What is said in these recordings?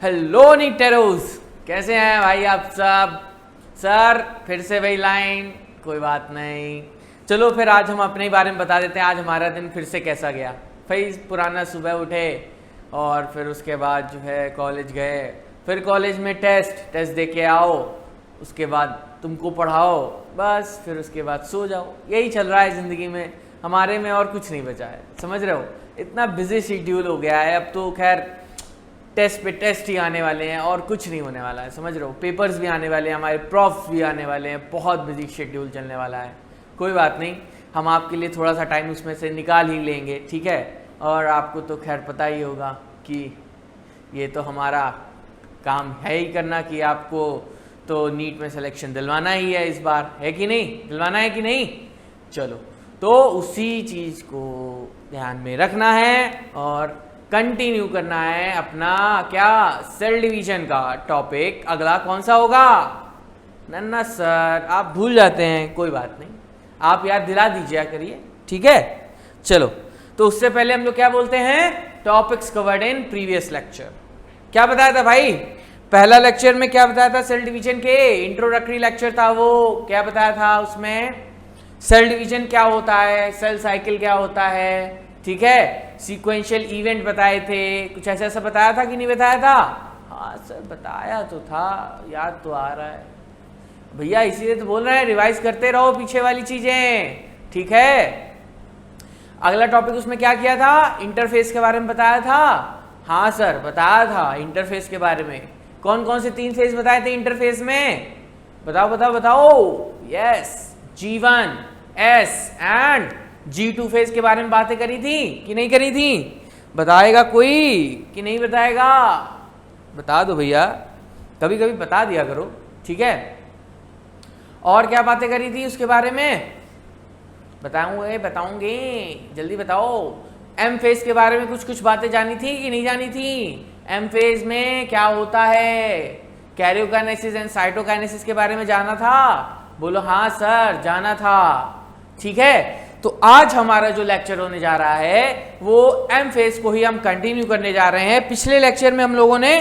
Hello नीटेरोस, कैसे हैं भाई आप सब। सर फिर से वही लाइन, कोई बात नहीं, चलो फिर आज हम अपने बारे में बता देते हैं। आज हमारा दिन फिर से कैसा गया भाई। पुराना सुबह उठे और फिर उसके बाद जो है कॉलेज गए, फिर कॉलेज में टेस्ट दे के आओ, उसके बाद तुमको पढ़ाओ, बस फिर उसके बाद सो जाओ। यही चल रहा है ज़िंदगी में हमारे में, और कुछ नहीं बचा है, समझ रहे हो। इतना बिजी शेड्यूल हो गया है अब तो। खैर टेस्ट पे टेस्ट ही आने वाले हैं और कुछ नहीं होने वाला है, समझ रहे हो। पेपर्स भी आने वाले हैं, हमारे प्रॉफ्स भी आने वाले हैं, बहुत बिजी शेड्यूल चलने वाला है। कोई बात नहीं, हम आपके लिए थोड़ा सा टाइम उसमें से निकाल ही लेंगे, ठीक है। और आपको तो खैर पता ही होगा कि ये तो हमारा काम है ही करना कि आपको तो नीट में सिलेक्शन दिलवाना ही है इस बार, है कि नहीं, दिलवाना है कि नहीं। चलो तो उसी चीज़ को ध्यान में रखना है और कंटिन्यू करना है अपना क्या, सेल डिवीजन का टॉपिक। अगला कौन सा होगा। नन्ना सर आप भूल जाते हैं, कोई बात नहीं, आप याद दिला दीजिए करिए, ठीक है। चलो तो उससे पहले हम लोग क्या बोलते हैं, topics covered in previous lecture. क्या बताया था भाई, पहला लेक्चर में क्या बताया था, सेल डिवीजन के इंट्रोडक्टरी लेक्चर था वो। क्या बताया था उसमें, सेल डिवीजन क्या होता है, सेल साइकिल क्या होता है, ठीक है। सीक्वेंशियल इवेंट बताए थे, कुछ ऐसा ऐसा बताया था कि नहीं बताया था। हाँ सर बताया तो था, याद तो आ रहा है भैया, इसीलिए तो बोल रहे हैं रिवाइज करते रहो पीछे वाली चीजें, ठीक है। अगला टॉपिक उसमें क्या किया था, इंटरफेस के बारे में बताया था। हाँ सर बताया था इंटरफेस के बारे में। कौन कौन से 3 फेज बताए थे इंटरफेस में, बताओ बताओ बताओ। Yes, G1, S and G2 phase के बारे में बातें करी थी कि नहीं करी थी, बताएगा कोई कि नहीं बताएगा, बता दो भैया, कभी कभी बता दिया करो, ठीक है। और क्या बातें करी थी उसके बारे में, बताऊंगे जल्दी बताओ। एम फेज के बारे में कुछ कुछ बातें जानी थी कि नहीं जानी थी। एम फेज में क्या होता है, कैरियोकाइनेसिस एंड साइटोकाइनेसिस के बारे में जाना था, बोलो हाँ सर जाना था, ठीक है। तो आज हमारा जो लेक्चर होने जा रहा है वो एम फेज को ही हम कंटिन्यू करने जा रहे हैं। पिछले लेक्चर में हम लोगों ने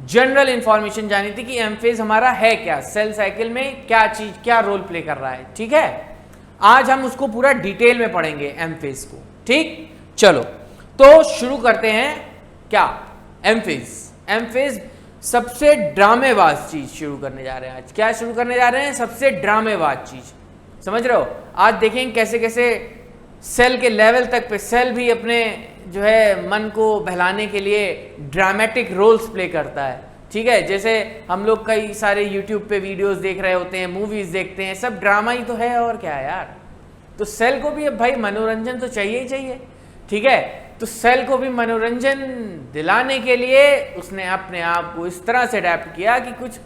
जनरल इंफॉर्मेशन जानी थी कि एम फेज हमारा है क्या, सेल साइकिल में क्या चीज क्या रोल प्ले कर रहा है, ठीक है। आज हम उसको पूरा डिटेल में पढ़ेंगे एम फेज को, ठीक। चलो तो शुरू करते हैं क्या, एम फेज। एम फेज सबसे ड्रामेबाज चीज शुरू करने जा रहे हैं आज। क्या शुरू करने जा रहे हैं, सबसे ड्रामेबाज चीज, समझ रहे हो। आज देखेंगे कैसे कैसे सेल के लेवल तक पे सेल भी अपने जो है मन को बहलाने के लिए ड्रामेटिक रोल्स प्ले करता है, ठीक है। जैसे हम लोग कई सारे यूट्यूब पे वीडियोस देख रहे होते हैं, मूवीज देखते हैं, सब ड्रामा ही तो है और क्या है यार। तो सेल को भी अब भाई मनोरंजन तो चाहिए ही चाहिए, ठीक है। तो सेल को भी मनोरंजन दिलाने के लिए उसने अपने आप को इस तरह से अडेप्ट किया कि कुछ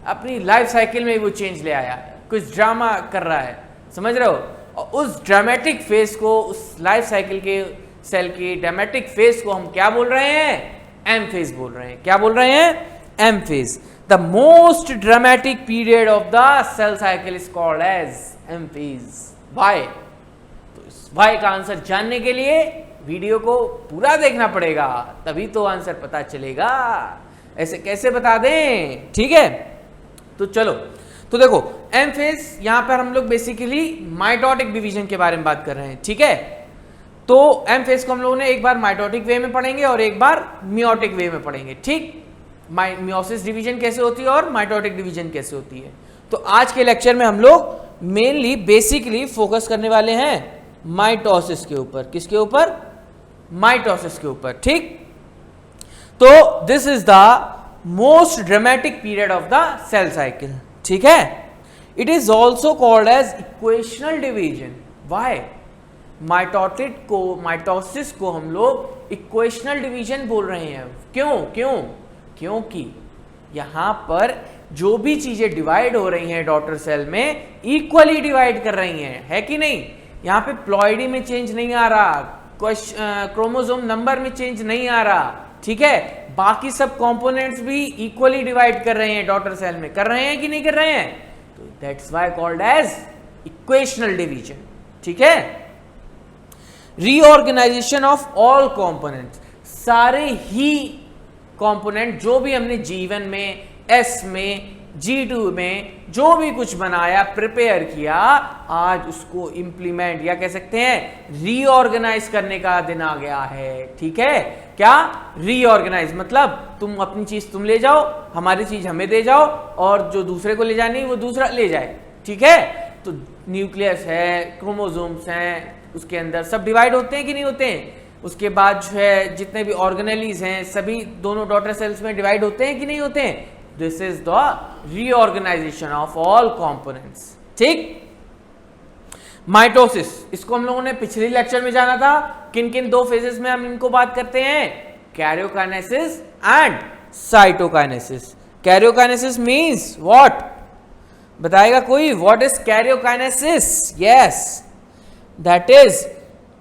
अपनी लाइफ साइकिल में वो चेंज ले आया, कुछ ड्रामा कर रहा है, समझ रहे हो। और उस ड्रामेटिक फेज को, उस लाइफ साइकिल के सेल की ड्रामेटिक फेज को हम क्या बोल रहे हैं, एम फेज बोल रहे हैं। क्या बोल रहे हैं, M phase. The most dramatic period of the cell cycle is called as M phase. Why, तो इस वाई का आंसर जानने के लिए वीडियो को पूरा देखना पड़ेगा, तभी तो आंसर पता चलेगा, ऐसे कैसे बता दें, ठीक है। तो चलो तो देखो एम फेज, यहां पर हम लोग बेसिकली माइटोटिक डिवीजन के बारे में बात कर रहे हैं, ठीक है। तो एम फेज को हम लोगों ने एक बार माइटोटिक वे में पढ़ेंगे और एक बार मियोटिक वे में पढ़ेंगे, ठीक। मियोसिस डिवीजन कैसे होती है और माइटोटिक डिवीजन कैसे होती है। तो आज के लेक्चर में हम लोग मेनली बेसिकली फोकस करने वाले हैं माइटोसिस के ऊपर। किसके ऊपर, माइटोसिस के ऊपर, ठीक। तो this is the most dramatic period of the cell cycle, ठीक है। It is also called as equational division. Why, mitosis को हम लोग इक्वेशनल डिवीजन बोल रहे हैं। क्यों क्यों, क्योंकि यहां पर जो भी चीजें डिवाइड हो रही हैं डॉटर सेल में इक्वली डिवाइड कर रही हैं, है कि नहीं। यहां पे प्लॉइडी में चेंज नहीं आ रहा, क्रोमोसोम नंबर में चेंज नहीं आ रहा, ठीक है। बाकी सब कंपोनेंट्स भी इक्वली डिवाइड कर रहे हैं डॉटर सेल में, कर रहे हैं कि नहीं कर रहे हैं। तो that's why called as equational division, ठीक है। रीऑर्गेनाइजेशन ऑफ ऑल कंपोनेंट्स, सारे ही कंपोनेंट जो भी हमने G1 में, S में, G2 में जो भी कुछ बनाया, प्रिपेयर किया, आज उसको इंप्लीमेंट या कह सकते हैं रीऑर्गेनाइज करने का दिन आ गया है। ठीक है, क्या रीऑर्गेनाइज मतलब तुम अपनी चीज तुम ले जाओ, हमारी चीज हमें दे जाओ, और जो दूसरे को ले जानी वो दूसरा ले जाए। ठीक है, तो न्यूक्लियस है, क्रोमोसोम्स हैं, उसके अंदर सब डिवाइड होते हैं कि नहीं होते हैं। उसके बाद जो है जितने भी ऑर्गेनेलीज हैं सभी दोनों डॉटर सेल्स में डिवाइड होते हैं कि नहीं होते हैं। This is the reorganisation of all components. ठीक, माइटोसिस, इसको हम लोगों ने पिछले लेक्चर में जाना था। किन किन दो फेजेस में हम इनको बात करते हैं, karyokinesis and cytokinesis. Karyokinesis means what, बताएगा कोई, what is karyokinesis? Yes, that is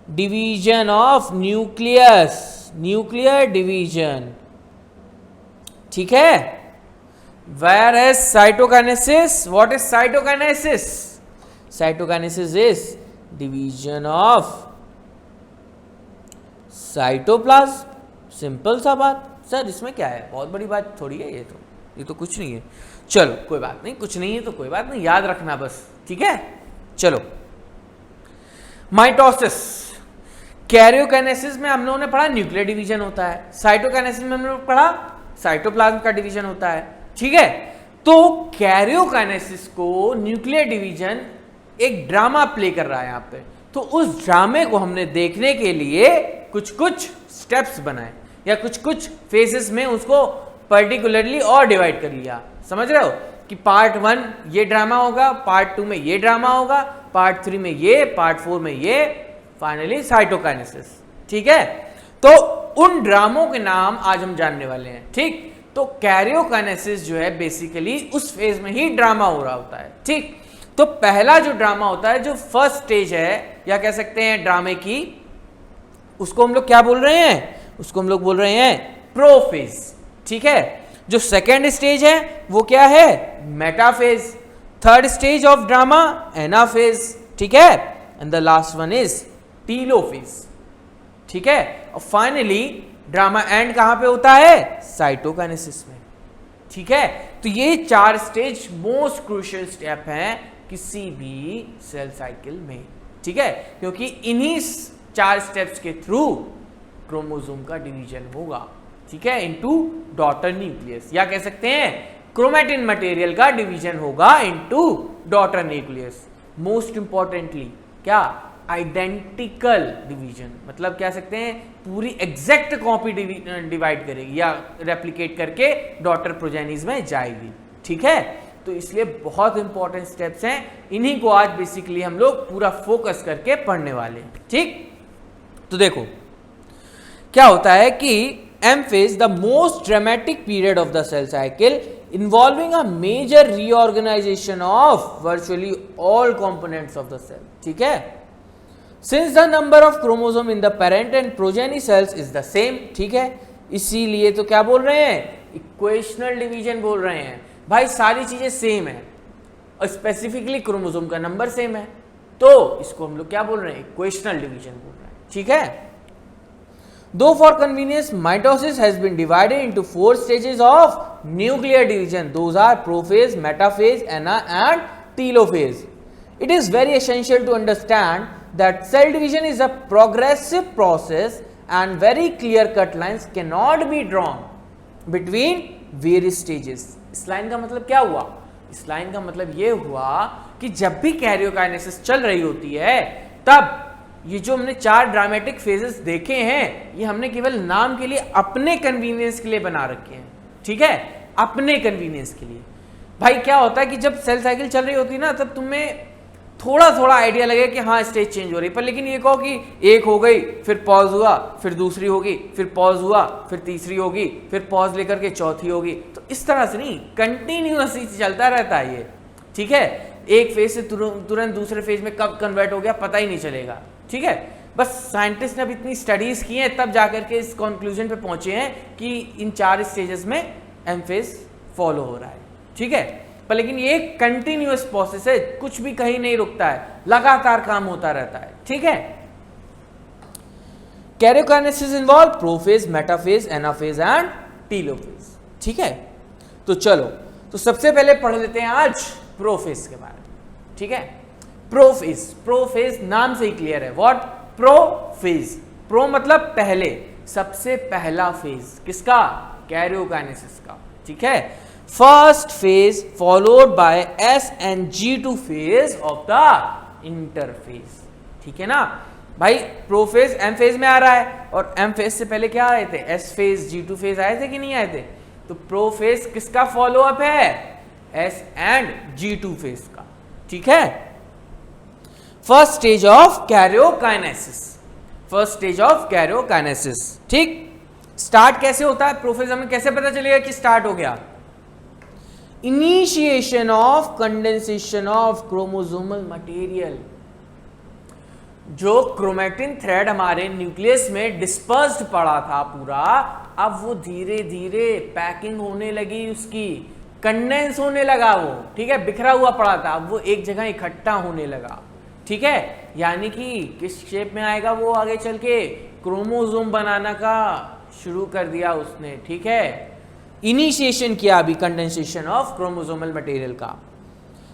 division of nucleus, nuclear division. ठीक है, where is cytokinesis? What is cytokinesis? Cytokinesis is division of cytoplasm. Simple सा बात। सर इसमें क्या है, बहुत बड़ी बात थोड़ी है, ये तो कुछ नहीं है। चलो कोई बात नहीं, कुछ नहीं है तो कोई बात नहीं, याद रखना बस। ठीक है, चलो माइटोसिस। कैरियोकाइनेसिस में हम लोगों ने पढ़ा न्यूक्लियर डिवीजन होता है, साइटोकाइनेसिस में हम लोग पढ़ा साइटोप्लाज्म का डिवीजन होता है। ठीक है, तो कैरियोकाइनेसिस को न्यूक्लियर डिवीजन एक ड्रामा प्ले कर रहा है यहाँ पे। तो उस ड्रामे को हमने देखने के लिए कुछ कुछ स्टेप्स बनाए या कुछ कुछ फेजेस में उसको पर्टिकुलरली और डिवाइड कर लिया। समझ रहे हो कि पार्ट 1 ये ड्रामा होगा, पार्ट 2 में ये ड्रामा होगा, पार्ट 3 में ये, पार्ट 4 में ये, फाइनली साइटोकाइनेसिस। ठीक है, तो उन ड्रामों के नाम आज हम जानने वाले हैं। ठीक, तो कैरियोकाइनेसिस जो है बेसिकली उस फेज में ही ड्रामा हो रहा होता है। ठीक, तो पहला जो ड्रामा होता है, जो फर्स्ट स्टेज है या कह सकते हैं ड्रामे की, उसको हम लोग क्या बोल रहे हैं, उसको हम लोग बोल रहे हैं प्रोफेज। ठीक है, जो सेकेंड स्टेज है वो क्या है, metaphase. Third stage of drama anaphase. ठीक है, and the last one is telophase. ठीक है, और फाइनली ड्रामा एंड कहां पे होता है, साइटोकाइनेसिस में। ठीक है, तो ये 4 स्टेज मोस्ट क्रूशियल स्टेप हैं किसी भी सेल साइकिल में। ठीक है, क्योंकि इन्हीं 4 स्टेप्स के थ्रू क्रोमोसोम का डिवीजन होगा। ठीक है, इनटू डॉटर न्यूक्लियस, या कह सकते हैं क्रोमैटिन मटेरियल का डिवीजन होगा into daughter nucleus. Most importantly क्या, आइडेंटिकल डिवीजन, मतलब क्या सकते हैं पूरी एग्जैक्ट कॉपी डिवाइड करेगी या रेप्लिकेट करके डॉटर प्रोजेनिस में जाएगी। ठीक है, तो इसलिए बहुत इंपॉर्टेंट स्टेप्स हैं, इन्हीं को आज बेसिकली हम लोग पूरा फोकस करके पढ़ने वाले हैं। ठीक, तो देखो क्या होता है कि M phase the most dramatic period of the cell cycle involving a major reorganization of virtually all components of the cell. ठीक है, since the number of chromosome in the parent and progeny cells is the same. ठीक है, इसीलिए तो क्या बोल रहे हैं, इक्वेशनल डिवीजन बोल रहे हैं। भाई सारी चीजें सेम है और स्पेसिफिकली क्रोमोसोम का नंबर सेम है, तो इसको हम लोग क्या बोल रहे हैं, इक्वेशनल डिवीजन बोल रहे हैं। ठीक है, though for convenience mitosis has been divided into 4 stages of nuclear division. Those are prophase, metaphase, and telophase. It is very essential to understand that cell division is a progressive process and very clear cut lines cannot be drawn between various stages. इस line का मतलब क्या हुआ, इस line का मतलब ये हुआ कि जब भी कैरियोकाइनेसिस चल रही होती है तब ये जो हमने 4 ड्रामेटिक फेजेस देखे हैं ये हमने केवल नाम के लिए अपने कन्वीनियंस के लिए बना रखे हैं। ठीक है, अपने कन्वीनियंस के लिए। भाई क्या होता है कि जब सेल साइकिल चल रही होती है ना तब तुम्हें थोड़ा थोड़ा आइडिया लगे कि हाँ स्टेज चेंज हो रही है, पर लेकिन ये कहो कि एक हो गई फिर पॉज हुआ, फिर दूसरी होगी, फिर पॉज हुआ, फिर तीसरी होगी, फिर पॉज लेकर के चौथी होगी, तो इस तरह से नहीं, कंटिन्यूअसली चलता रहता है ये। ठीक है, एक फेज से तुरंत दूसरे फेज में कब कन्वर्ट हो गया पता ही नहीं चलेगा। ठीक है, बस साइंटिस्ट ने अब इतनी स्टडीज की हैं तब जाकर के इस कंक्लूजन पे पहुंचे हैं कि इन 4 स्टेजेस में एम फेज फॉलो हो रहा है। ठीक है, पर लेकिन ये एक कंटिन्यूअस प्रोसेस है, कुछ भी कहीं नहीं रुकता है, लगातार काम होता रहता है। ठीक है, karyokinesis involve prophase, metaphase, anaphase and telophase. ठीक है, तो चलो, तो सबसे पहले पढ़ लेते हैं आज प्रोफेज के बारे में। ठीक है, प्रोफेज, प्रोफेज नाम से ही क्लियर है। व्हाट? प्रोफेज। प्रो मतलब पहले, सबसे पहला फेज किसका? कैरियोकाइनेसिस का। ठीक है, first phase followed by SnG2 phase of the interphase. ठीक है ना भाई, प्रोफेज एम फेज में आ रहा है और एम फेज से पहले क्या आए थे? S फेज, G2 फेज आए थे कि नहीं आए थे? तो प्रोफेज किसका फॉलो अप है? S एंड G2 फेज का। ठीक है, first stage of karyokinesis, first stage of karyokinesis. ठीक, स्टार्ट कैसे होता है प्रोफेज? हमें कैसे पता चलेगा कि स्टार्ट हो गया? Initiation of condensation of chromosomal material. जो क्रोमैटिन थ्रेड हमारे न्यूक्लियस में डिस्पर्स्ड पड़ा था पूरा, अब वो धीरे धीरे पैकिंग होने लगी, उसकी कंडेंस होने लगा वो। ठीक है, बिखरा हुआ पड़ा था, अब वो एक जगह इकट्ठा होने लगा। ठीक है, यानी कि किस शेप में आएगा वो आगे चल के? क्रोमोसोम बनाना का शुरू कर दिया उसने। ठीक है, इनिशिएशन किया अभी कंडेंसेशन ऑफ क्रोमोसोमल मटेरियल का।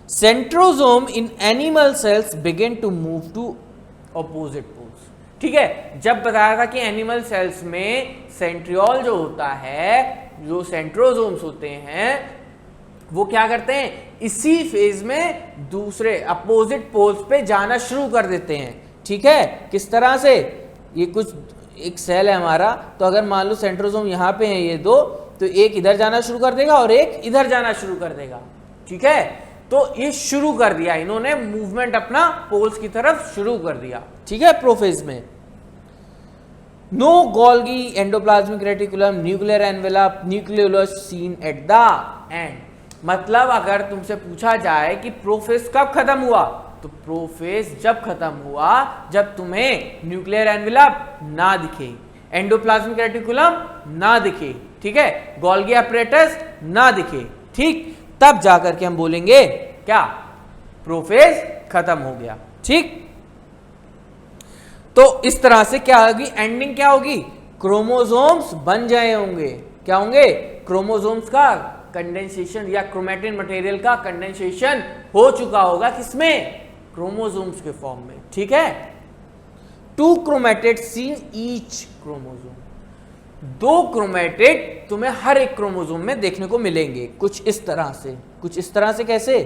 Centrosome in animal cells begin to move to opposite poles. ठीक है, जब बताया था कि एनिमल सेल्स में सेंट्रियोल जो होता है, जो सेंट्रोसोम्स होते हैं, वो क्या करते हैं? इसी फेज में दूसरे अपोजिट पोल्स पे जाना शुरू कर देते हैं। ठीक है, किस तरह से? ये कुछ एक सेल है हमारा, तो अगर मान लो सेंट्रोसोम यहाँ पे है ये दो, तो एक इधर जाना शुरू कर देगा और एक इधर जाना शुरू कर देगा। ठीक है, तो ये शुरू कर दिया इन्होंने मूवमेंट अपना पोल्स की तरफ शुरू कर दिया। ठीक है, प्रोफेज में no Golgi endoplasmic reticulum nuclear envelope nucleolus seen at the end. मतलब अगर तुमसे पूछा जाए कि प्रोफेज कब खत्म हुआ, तो प्रोफेज जब खत्म हुआ जब तुम्हें न्यूक्लियर एनवेलप ना दिखे, एंडोप्लाज्मिक रेटिकुलम ना दिखे, ठीक है, गोल्गी apparatus ना दिखे, ठीक, तब जाकर के हम बोलेंगे क्या? प्रोफेज खत्म हो गया। ठीक, तो इस तरह से क्या होगी? एंडिंग क्या होगी? क्रोमोसोम्स बन जाए होंगे। क्या होंगे? क्रोमोसोम्स का कंडेंसेशन या क्रोमैटिन मटेरियल का कंडेंसेशन हो चुका होगा, किसमें? क्रोमोसोम्स के फॉर्म में। ठीक है, 2 chromatid seen each chromosome. 2 chromatid तुम्हें हर एक क्रोमोसोम में देखने को मिलेंगे, कुछ इस तरह से। कुछ इस तरह से कैसे?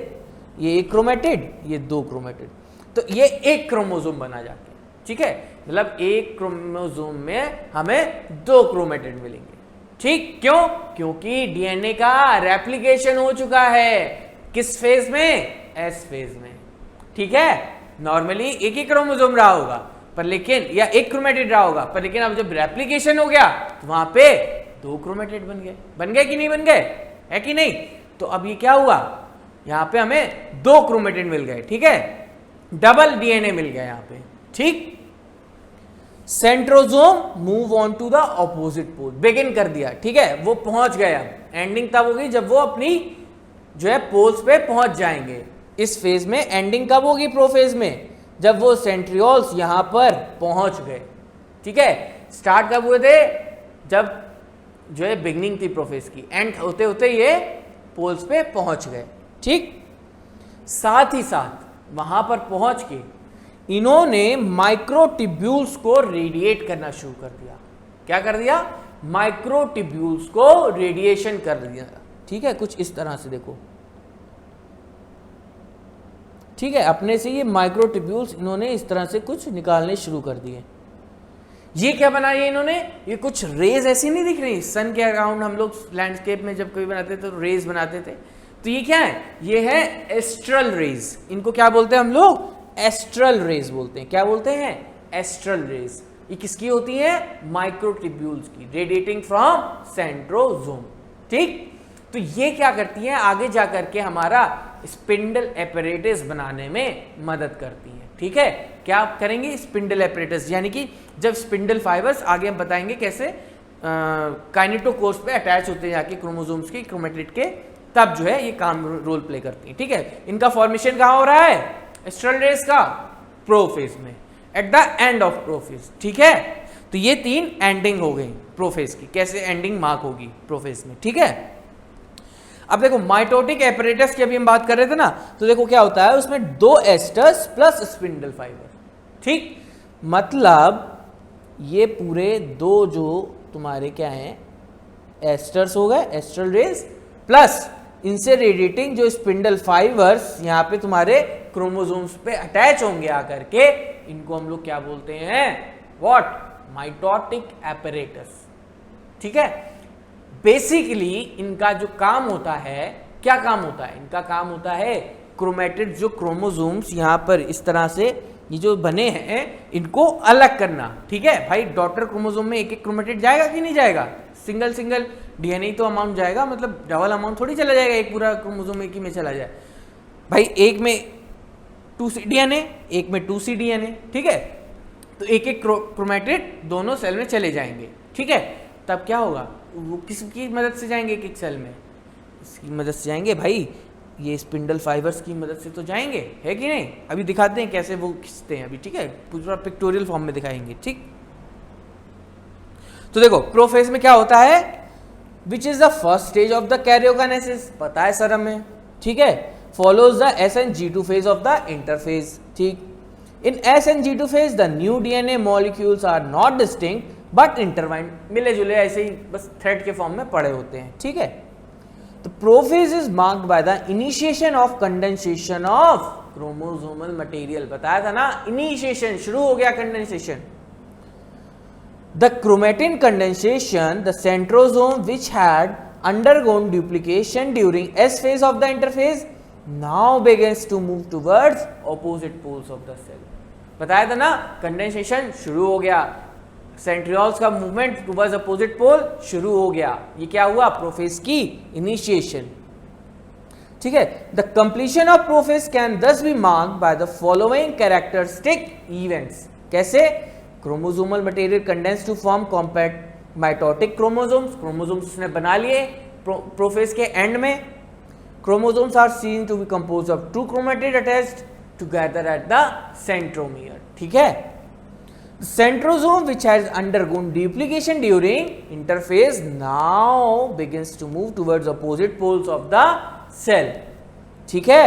ये एक क्रोमैटिड, ये 2 क्रोमैटिड, तो ये एक क्रोमोसोम बना जाके। ठीक है, मतलब एक क्रोमोसोम में हमें 2 क्रोमैटिड मिलेंगे। ठीक, क्यों? क्योंकि डीएनए का रेप्लिकेशन हो चुका है। किस फेज में? एस फेज में। ठीक है, नॉर्मली एक ही क्रोमोसोम रहा होगा पर लेकिन, या एक क्रोमैटिड रहा होगा पर लेकिन अब जब रेप्लिकेशन हो गया तो वहां पे 2 क्रोमैटिड बन गए। बन गए कि नहीं बन गए? है कि नहीं? तो अब ये क्या हुआ? यहां पे हमें 2 क्रोमैटिड मिल गए। ठीक है, डबल डीएनए मिल गया यहां पे। ठीक, centrosome move on to the opposite pole, begin कर दिया। ठीक है, वो पहुंच गया। एंडिंग तब होगी जब वो अपनी जो है पोल्स पे पहुंच जाएंगे। इस फेज में एंडिंग कब होगी? प्रोफेज में, जब वो सेंट्रियोल्स यहां पर पहुंच गए। ठीक है, स्टार्ट कब हुए थे? जब जो है बिगनिंग थी प्रोफेज की, एंड होते होते ये पोल्स पे पहुंच गए। ठीक, साथ ही साथ वहां पर पहुंच के इन्होंने माइक्रोट्यूब्यूल्स को रेडिएट करना शुरू कर दिया। क्या कर दिया? माइक्रोट्यूब्यूल्स को रेडिएशन कर दिया। ठीक है, कुछ इस तरह से देखो। ठीक है, अपने से ये माइक्रोट्यूब्यूल्स इन्होंने इस तरह से कुछ निकालने शुरू कर दिए। ये क्या बनाया इन्होंने? ये कुछ रेज ऐसी नहीं दिख रही सन के अराउंड? हम लोग लैंडस्केप में जब कभी बनाते थे तो रेज बनाते थे, तो ये क्या है? ये है एस्ट्रल रेज। इनको क्या बोलते हैं हम लोग? एस्ट्रल रेज बोलते हैं। क्या बोलते हैं? Astral rays. ये किसकी होती है? माइक्रोट्यूब्यूल्स की, रेडिएटिंग फ्रॉम सेंट्रोसोम। ठीक, तो ये क्या करती है? आगे जाकर के हमारा स्पिंडल एपरेटस बनाने में मदद करती है। ठीक है, क्या करेंगे? स्पिंडल एपरेटस, यानी कि जब स्पिंडल फाइबर्स, आगे हम बताएंगे कैसे काइनेटोकोर्स पे अटैच होते हैं जाके क्रोमोसोम्स के, क्रोमैटिड के, तब जो है ये काम रोल प्ले करती है। ठीक है, इनका फॉर्मेशन कहाँ हो रहा है? एस्ट्रल रेज का प्रोफेज में, eight the end of prophase. ठीक है, तो ये 3 एंडिंग हो गई प्रोफेज की। कैसे एंडिंग मार्क होगी प्रोफेज में, ठीक है। अब देखो माइटोटिक एपरेटस की अभी हम बात कर रहे थे ना, तो देखो क्या होता है उसमें 2 एस्टर्स प्लस स्पिंडल फाइबर, ठीक। मतलब ये पूरे 2 जो तुम्हारे क्या हैं एस्टर्स हो गए, एस्ट्रल रेज, प्लस इनसे रेडिएटिंग जो स्पिंडल फाइबर्स यहाँ पे तुम्हारे क्रोमोसोम्स पे अटैच होंगे आकर के, इनको हम लोग क्या बोलते हैं, व्हाट, माइटोटिक एपरेटस, ठीक है। बेसिकली इनका जो काम होता है, क्या काम होता है, इनका काम होता है क्रोमेटिड जो क्रोमोसोम्स यहाँ पर इस तरह से ये जो बने हैं इनको अलग करना, ठीक है भाई। डॉटर क्रोमोसोम में एक एक क्रोमेटिड जाएगा कि नहीं जाएगा, सिंगल सिंगल डीएनए तो अमाउंट जाएगा, मतलब डबल अमाउंट थोड़ी चला जाएगा, एक पूरा क्रोमोसोम एक ही में चला जाए भाई। एक में 2C डीएनए, एक में 2C डीएनए, ठीक है। तो एक एक क्रोमेटिड दोनों सेल में चले जाएंगे, ठीक है। तब क्या होगा, वो किसकी मदद से जाएंगे एक एक सेल में, इसकी मदद से जाएंगे भाई, ये स्पिंडल फाइबर्स की मदद से तो जाएंगे, है कि नहीं। अभी दिखाते हैं कैसे वो खींचते हैं अभी, ठीक है, पूरा पिक्टोरियल फॉर्म में दिखाएंगे, ठीक। तो देखो प्रोफेज में क्या होता है, which is the first stage of the karyokinesis, पता है सर हमें, ठीक है। Follows the SN-G2 phase of the interphase, ठीक। In SN-G2 phase the new DNA molecules are not distinct but intertwined, मिले जुले ऐसे ही बस थ्रेड के फॉर्म में पड़े होते हैं, ठीक है। तो prophase is marked by the initiation of condensation of chromosomal material, बताया था ना, इनिशिएशन, शुरू हो गया condensation. The chromatin condensation, the centrosome which had undergone duplication during S phase of the interphase now begins to move towards opposite poles of the cell। बताया था ना, condensation शुरू हो गया, सेंट्रियोल्स का मूवमेंट टुवर्ड्स अपोजिट पोल शुरू हो गया, ये क्या हुआ, प्रोफेज की इनिशिएशन, ठीक है। The completion of prophase can thus be marked by the following characteristic events. कैसे, chromosomal material condense to form compact mitotic chromosomes, chromosomes उसने बना लिए प्रोफेज के एंड में। Chromosomes are seen to be composed of 2 chromatid attached together at the centromere, ठीक है। Centrosome which has undergone duplication during interphase now begins to move towards opposite poles of the cell, ठीक है।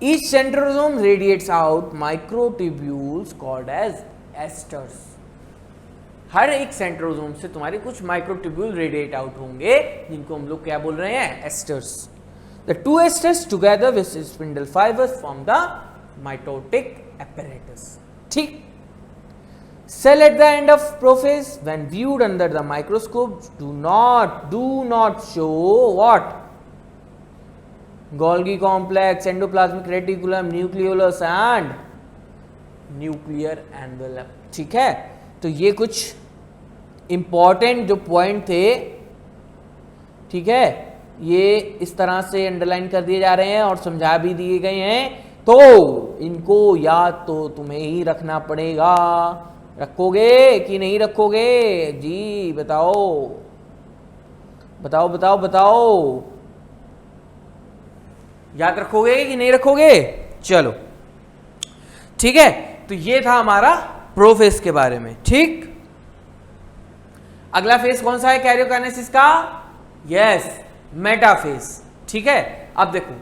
Each centrosome radiates out microtubules called as esters। हर एक centrosome से तुम्हारे कुछ microtubule radiate out होंगे, जिनको हम लोग क्या बोल रहे हैं, asters. The 2 asters together with spindle fibres form the mitotic apparatus, ठीक। Cell at the end of prophase when viewed under the microscope do not show what, Golgi complex, endoplasmic reticulum, nucleolus and nuclear envelope, ठीक है। तो ये कुछ important जो point थे, ठीक है, ये इस तरह से अंडरलाइन कर दिए जा रहे हैं और समझा भी दिए गए हैं, तो इनको याद तो तुम्हें ही रखना पड़ेगा। रखोगे कि नहीं रखोगे जी, बताओ बताओ बताओ बताओ, याद रखोगे कि नहीं रखोगे, चलो ठीक है। तो ये था हमारा प्रोफेज के बारे में, ठीक। अगला फेज कौन सा है कैरियोकाइनेसिस का, यस, मेटाफेज, ठीक है। अब देखो,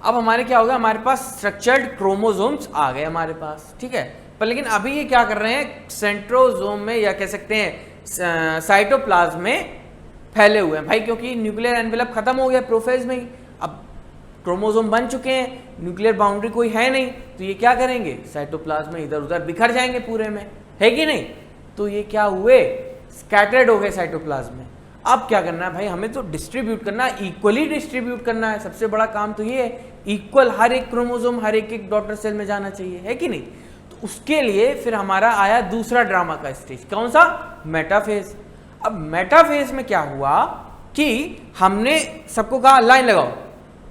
अब हमारे क्या होगा, हमारे पास स्ट्रक्चर्ड क्रोमोसोम्स आ गए हमारे पास, ठीक है। पर लेकिन अभी ये क्या कर रहे हैं, सेंट्रोसोम में या कह सकते हैं साइटोप्लाज्म में फैले हुए हैं भाई, क्योंकि न्यूक्लियर एनवेलप खत्म हो गया प्रोफेज में ही। अब क्रोमोसोम बन चुके हैं, न्यूक्लियर बाउंड्री कोई है नहीं, तो ये क्या करेंगे, साइटोप्लाज्म में इधर उधर बिखर जाएंगे पूरे में, है कि नहीं। तो ये क्या हुए, स्कैटर्ड हो गए साइटोप्लाज्म में। अब क्या करना है भाई, हमें तो डिस्ट्रीब्यूट करना है, इक्वली डिस्ट्रीब्यूट करना है। सबसे बड़ा काम तो ये है, इक्वल हर एक क्रोमोसोम हर एक एक डॉटर सेल में जाना चाहिए, है कि नहीं। तो उसके लिए फिर हमारा आया दूसरा ड्रामा का स्टेज, कौन सा, मेटाफेज। अब मेटाफेज में क्या हुआ कि हमने सबको कहा लाइन लगाओ,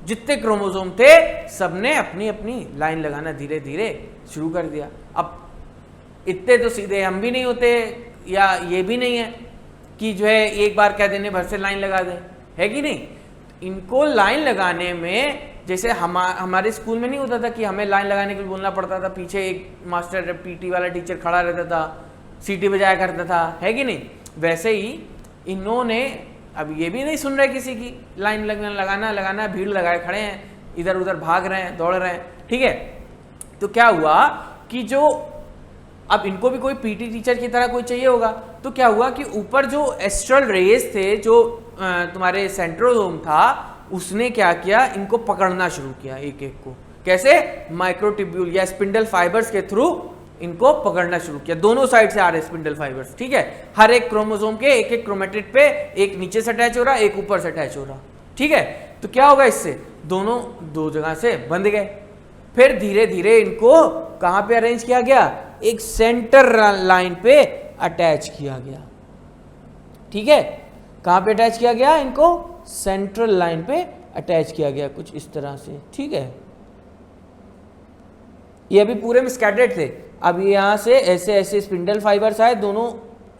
जितने क्रोमोसोम थे सबने अपनी अपनी लाइन लगाना धीरे धीरे शुरू कर दिया। अब इतने तो सीधे हम भी नहीं होते, या ये भी नहीं है कि जो है एक बार कह देने भर से लाइन लगा दे, है कि नहीं। इनको लाइन लगाने में, जैसे हमारे स्कूल में नहीं होता था कि हमें लाइन लगाने के लिए बोलना पड़ता था, पीछे एक मास्टर पीटी वाला टीचर खड़ा रहता था, सीटी बजाया करता था, है कि नहीं? वैसे ही इन्होंने, अब ये भी नहीं सुन रहे किसी की, लाइन लगाना, भीड़ लगाए खड़े हैं, इधर उधर भाग रहे हैं, दौड़ रहे हैं, ठीक है। तो क्या हुआ कि जो अब इनको भी कोई पीटी टीचर की तरह कोई चाहिए होगा, तो क्या हुआ कि ऊपर जो एस्ट्रल रेज थे, जो तुम्हारे सेंट्रोसोम था, उसने क्या किया, इनको पकड़ना शुरू किया एक एक को। कैसे? माइक्रोट्यूब्यूल या स्पिंडल फाइबर्स के थ्रू इनको पकड़ना शुरू किया। दोनों साइड से आ रहे स्पिंडल फाइबर्स, ठीक है। हर एक क्रोमोसोम के एक एक क्रोमेटिड पे एक नीचे से अटैच हो रहा, एक ऊपर से अटैच हो रहा, ठीक है। तो क्या होगा इससे, दोनों दो जगह से बंध गए। फिर धीरे धीरे इनको कहां पे अरेंज किया गया, एक सेंटर लाइन पे अटैच किया गया, ठीक है। कहां पे अटैच किया गया, इनको सेंट्रल लाइन पे अटैच किया गया, कुछ इस तरह से, ठीक है। ये अभी पूरे में स्कैटर्ड थे, अब यहां से ऐसे ऐसे स्पिंडल फाइबर्स आए दोनों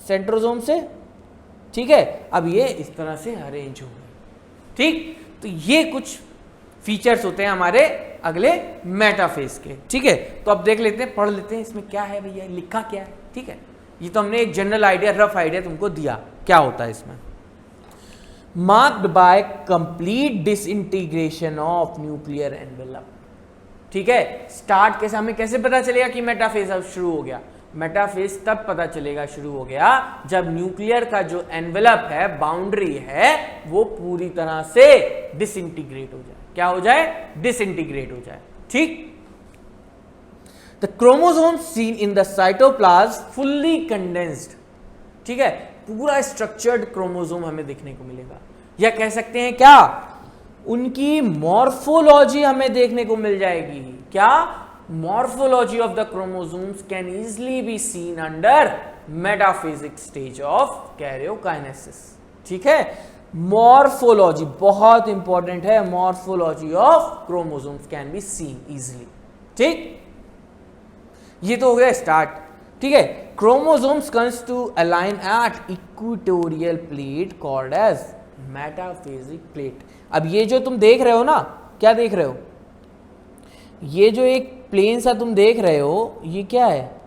सेंट्रोसोम से, ठीक है। अब ये इस तरह से अरेंज हो गए, ठीक। तो ये कुछ फीचर्स होते हैं हमारे अगले मेटाफेज के, ठीक है। तो अब देख लेते हैं, पढ़ लेते हैं इसमें क्या है भैया, लिखा क्या है, ठीक है। ये तो हमने एक जनरल आइडिया, रफ आइडिया तुमको दिया क्या होता है इसमें। Marked by complete disintegration of nuclear envelope, ठीक है। स्टार्ट के समय कैसे पता चलेगा कि मेटाफेज अब शुरू हो गया? मेटाफेज तब पता चलेगा शुरू हो गया जब न्यूक्लियर का जो एनवेलप है, बाउंड्री है, वो पूरी तरह से डिसइंटीग्रेट हो जाए। क्या हो जाए? डिसइंटीग्रेट हो जाए, ठीक। The chromosome seen in the cytoplasm fully condensed, ठीक है। पूरा स्ट्रक्चर्ड क्रोमोसोम हमें देखने को मिलेगा, या कह सकते हैं क्या, उनकी मॉर्फोलॉजी हमें देखने को मिल जाएगी। क्या? Morphology of the chromosomes can easily be seen under metaphasic stage of karyokinesis, ठीक है। मॉर्फोलॉजी बहुत इंपॉर्टेंट है, morphology of chromosomes can be seen easily, ठीक। ये तो हो गया स्टार्ट, ठीक है। Chromosomes comes to align at equatorial plate called as metaphasic plate. अब ये जो तुम देख रहे हो ना, क्या देख रहे हो, ये जो एक प्लेन सा तुम देख रहे हो, ये क्या है,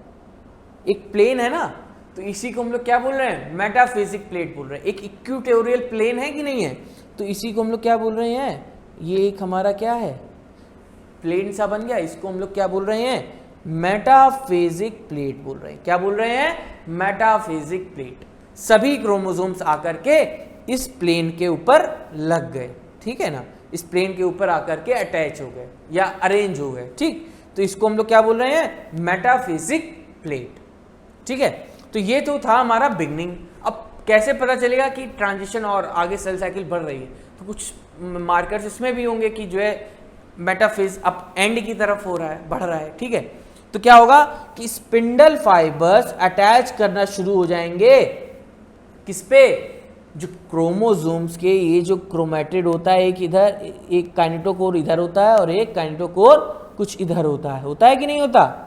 एक प्लेन है ना, तो इसी को हम लोग क्या बोल रहे हैं, मेटाफेजिक प्लेट बोल रहे हैं। एक इक्वेटोरियल प्लेन है कि नहीं है, तो इसी को हम लोग क्या बोल रहे हैं, ये एक हमारा क्या है, प्लेन सा बन गया, इसको हम लोग क्या बोल रहे हैं, मेटाफेजिक प्लेट बोल रहे हैं। क्या बोल रहे हैं? Metaphasic plate. सभी क्रोमोसोम्स आकर के इस प्लेन के ऊपर लग गए, ठीक है ना, इस प्लेन के ऊपर आकर के अटैच हो गए या अरेंज हो गए, ठीक। तो इसको हम लोग क्या बोल रहे हैं, मेटाफेजिक प्लेट, ठीक है। तो ये तो था हमारा बिगनिंग। अब कैसे पता चलेगा कि ट्रांजिशन और आगे सेल साइकिल बढ़ रही है, तो कुछ मार्कर्स इसमें भी होंगे कि जो है मेटाफेज अब एंड की तरफ हो रहा है, बढ़ रहा है, ठीक है। तो क्या होगा कि स्पिंडल फाइबर्स अटैच करना शुरू हो जाएंगे, किस पे, जो क्रोमोसोम्स के, ये जो क्रोमेटिड होता है, एक इधर, एक काइनेटोकोर इधर होता है और एक काइनेटोकोर कुछ इधर होता है कि नहीं होता?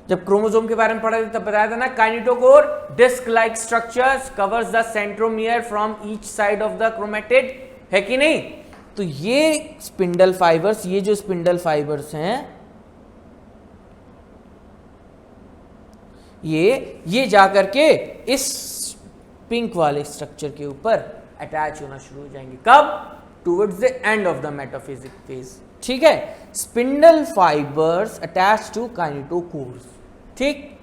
जब क्रोमोसोम के बारे में पढ़ा था तब बताया था ना, kinetochore disc like structures covers the centromere from each side of the chromatid, है कि नहीं? तो ये स्पिंडल फाइबर्स, ये जो स्पिंडल फाइबर्स हैं, ये जाकर के इस पिंक वाले स्ट्रक्चर के ऊपर अटैच होना शुरू हो जाएंगे। कब? Towards the end of the metaphasic phase, ठीक है। Spindle fibres attach to kinetochores, ठीक।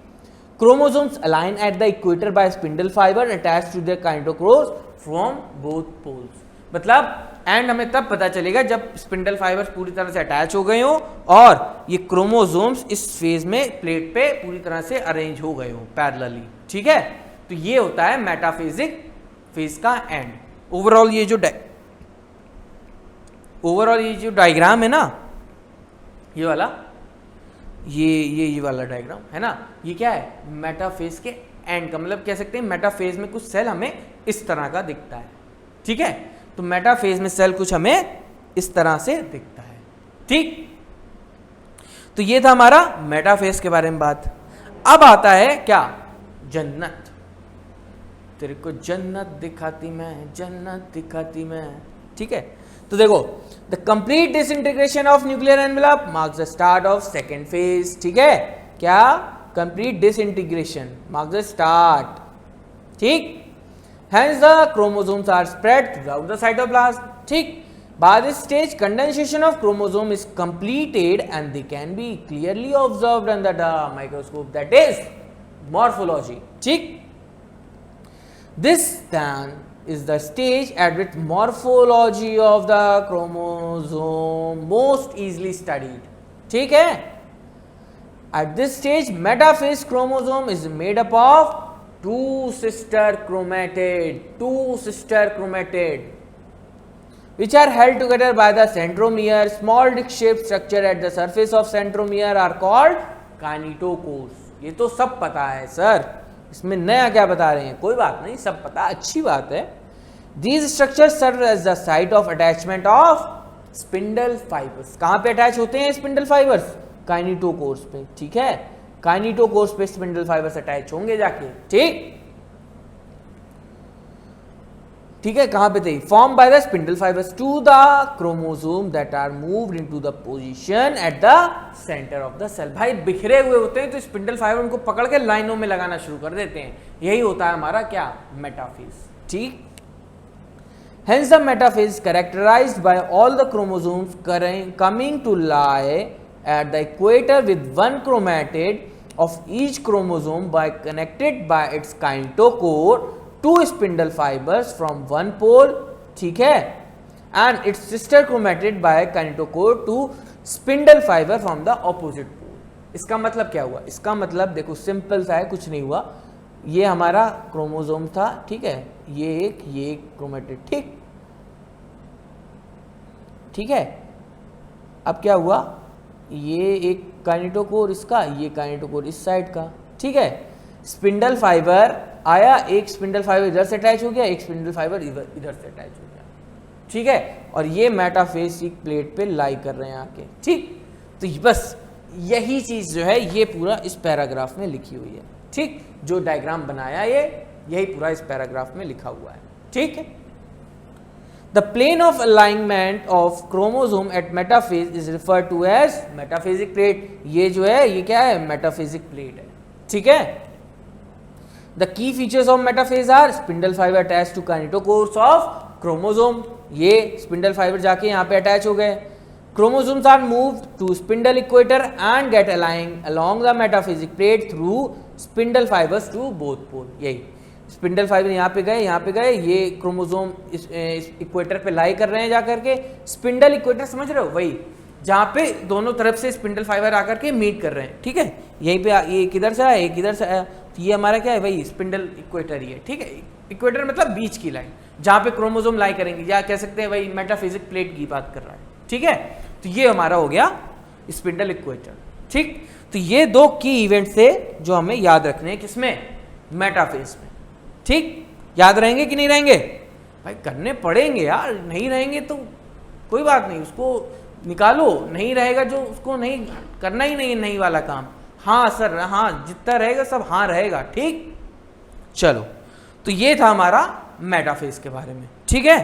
Chromosomes align at the equator by spindle fibre attach to the kinetochores from both poles. मतलब एंड हमें तब पता चलेगा जब स्पिंडल फाइबर्स पूरी तरह से अटैच हो गए हो और ये क्रोमोसोम्स इस फेज में प्लेट पे पूरी तरह से अरेंज हो गए हो पैरेलली, ठीक है। तो ये होता है मेटाफेजिक फेज का एंड। ओवरऑल ये जो डायग्राम है ना, ये वाला, ये वाला डायग्राम है ना, ये क्या है, मेटाफेज के एंड का, मतलब कह सकते हैं मेटाफेज में कुछ सेल हमें इस तरह का दिखता है, ठीक है। तो मेटाफेज में सेल कुछ हमें इस तरह से दिखता है, ठीक। तो ये था हमारा मेटाफेज के बारे में बात। अब आता है क्या, जन्नत। तेरे को जन्नत दिखाती मैं, जन्नत दिखाती मैं, ठीक है। तो देखो, the complete disintegration of nuclear envelope marks the start of second phase, ठीक है। क्या? Complete disintegration, mark the start, ठीक। Hence the chromosomes are spread throughout the cytoplasm, ठीक। By this stage condensation of chromosome is completed and they can be clearly observed under the microscope, that is morphology, ठीक। This then is the stage at which morphology of the chromosome most easily studied, ठीक है। At this stage metaphase chromosome is made up of two sister chromatid which are held together by the centromere. Small disc shaped structure at the surface of centromere are called kinetochores. ये तो सब पता है sir, इसमें नया क्या बता रहे हैं, कोई बात नहीं, सब पता, अच्छी बात है। These structures serve as the site of attachment of spindle fibers. कहाँ पे अटैच होते हैं स्पिंडल फाइबर्स? काइनेटोकोर्स पे, ठीक है। काइनेटोकोर्स पे स्पिंडल फाइबर्स अटैच होंगे जाके, ठीक है। कहां पे थे? Form by the spindle fibres to the chromosome that are moved into the position at the centre of the cell. भाई बिखरे हुए होते हैं तो स्पिंडल फाइबर उनको पकड़ के लाइनों में लगाना शुरू कर देते हैं, यही होता है हमारा क्या, मेटाफेज, ठीक। Hence the metaphase is characterized by all the chromosomes coming to lie at the equator with one chromatid of each chromosome by connected by its kinetochore to spindle fibers from one pole, ठीक है, and its sister chromatid by kinetochore to spindle fiber from the opposite pole। इसका मतलब क्या हुआ? इसका मतलब देखो simple सा है, कुछ नहीं हुआ, ये हमारा क्रोमोसोम था, ठीक है, ये एक क्रोमेटिड, ठीक है। अब क्या हुआ, ये एक काइनेटोकोर इसका, ये काइनेटोकोर इस साइड का, ठीक है। स्पिंडल फाइबर आया, एक स्पिंडल फाइबर इधर से अटैच हो गया, एक स्पिंडल फाइबर इधर से अटैच हो गया, ठीक है। और ये मेटाफेज एक प्लेट पे लाई कर रहे हैं आके, ठीक। तो बस यही चीज जो है ये पूरा इस पैराग्राफ में लिखी हुई है, ठीक। जो डायग्राम बनाया ये यही पूरा इस पैराग्राफ में लिखा हुआ है, ठीक है। The plane of alignment of chromosome at metaphase is referred to as metaphasic plate। ये जो है ये क्या है, मेटाफेजिक प्लेट है, ठीक है। The key features of metaphase are spindle fiber attached to kinetochores of chromosome। ये spindle fiber जाके यहाँ पे अटैच हो गए। Chromosomes are moved to spindle equator and get aligned along the metaphasic plate through spindle fibers to both pole। यही spindle fibre यहाँ पे गए, ये क्रोमोसोम इस इक्वेटर पे लाई कर रहे हैं जाकर के। स्पिंडल इक्वेटर समझ रहे हो, वही जहाँ पे दोनों तरफ से स्पिंडल फाइबर आकर के मीट कर रहे हैं, ठीक है। यहीं पे ये किधर से आया, एक इधर से आया, तो ये हमारा क्या है भाई, स्पिंडल इक्वेटर ही है, ठीक है। इक्वेटर मतलब बीच की लाइन जहाँ पे क्रोमोसोम लाई करेंगे, या कह सकते हैं भाई मेटाफिजिक प्लेट की बात कर रहा है, ठीक है। तो ये हमारा हो गया स्पिंडल इक्वेटर, ठीक। तो ये दो की इवेंट से जो हमें याद रखने हैं, किसमें, मेटाफेज में, ठीक। याद रहेंगे कि नहीं रहेंगे भाई, करने पड़ेंगे यार, नहीं रहेंगे तो कोई बात नहीं, उसको निकालो, नहीं रहेगा जो उसको नहीं करना ही नहीं, नहीं वाला काम। हाँ सर, हाँ जितना रहेगा सब हाँ रहेगा, ठीक। चलो, तो ये था हमारा मेटाफेज के बारे में, ठीक है।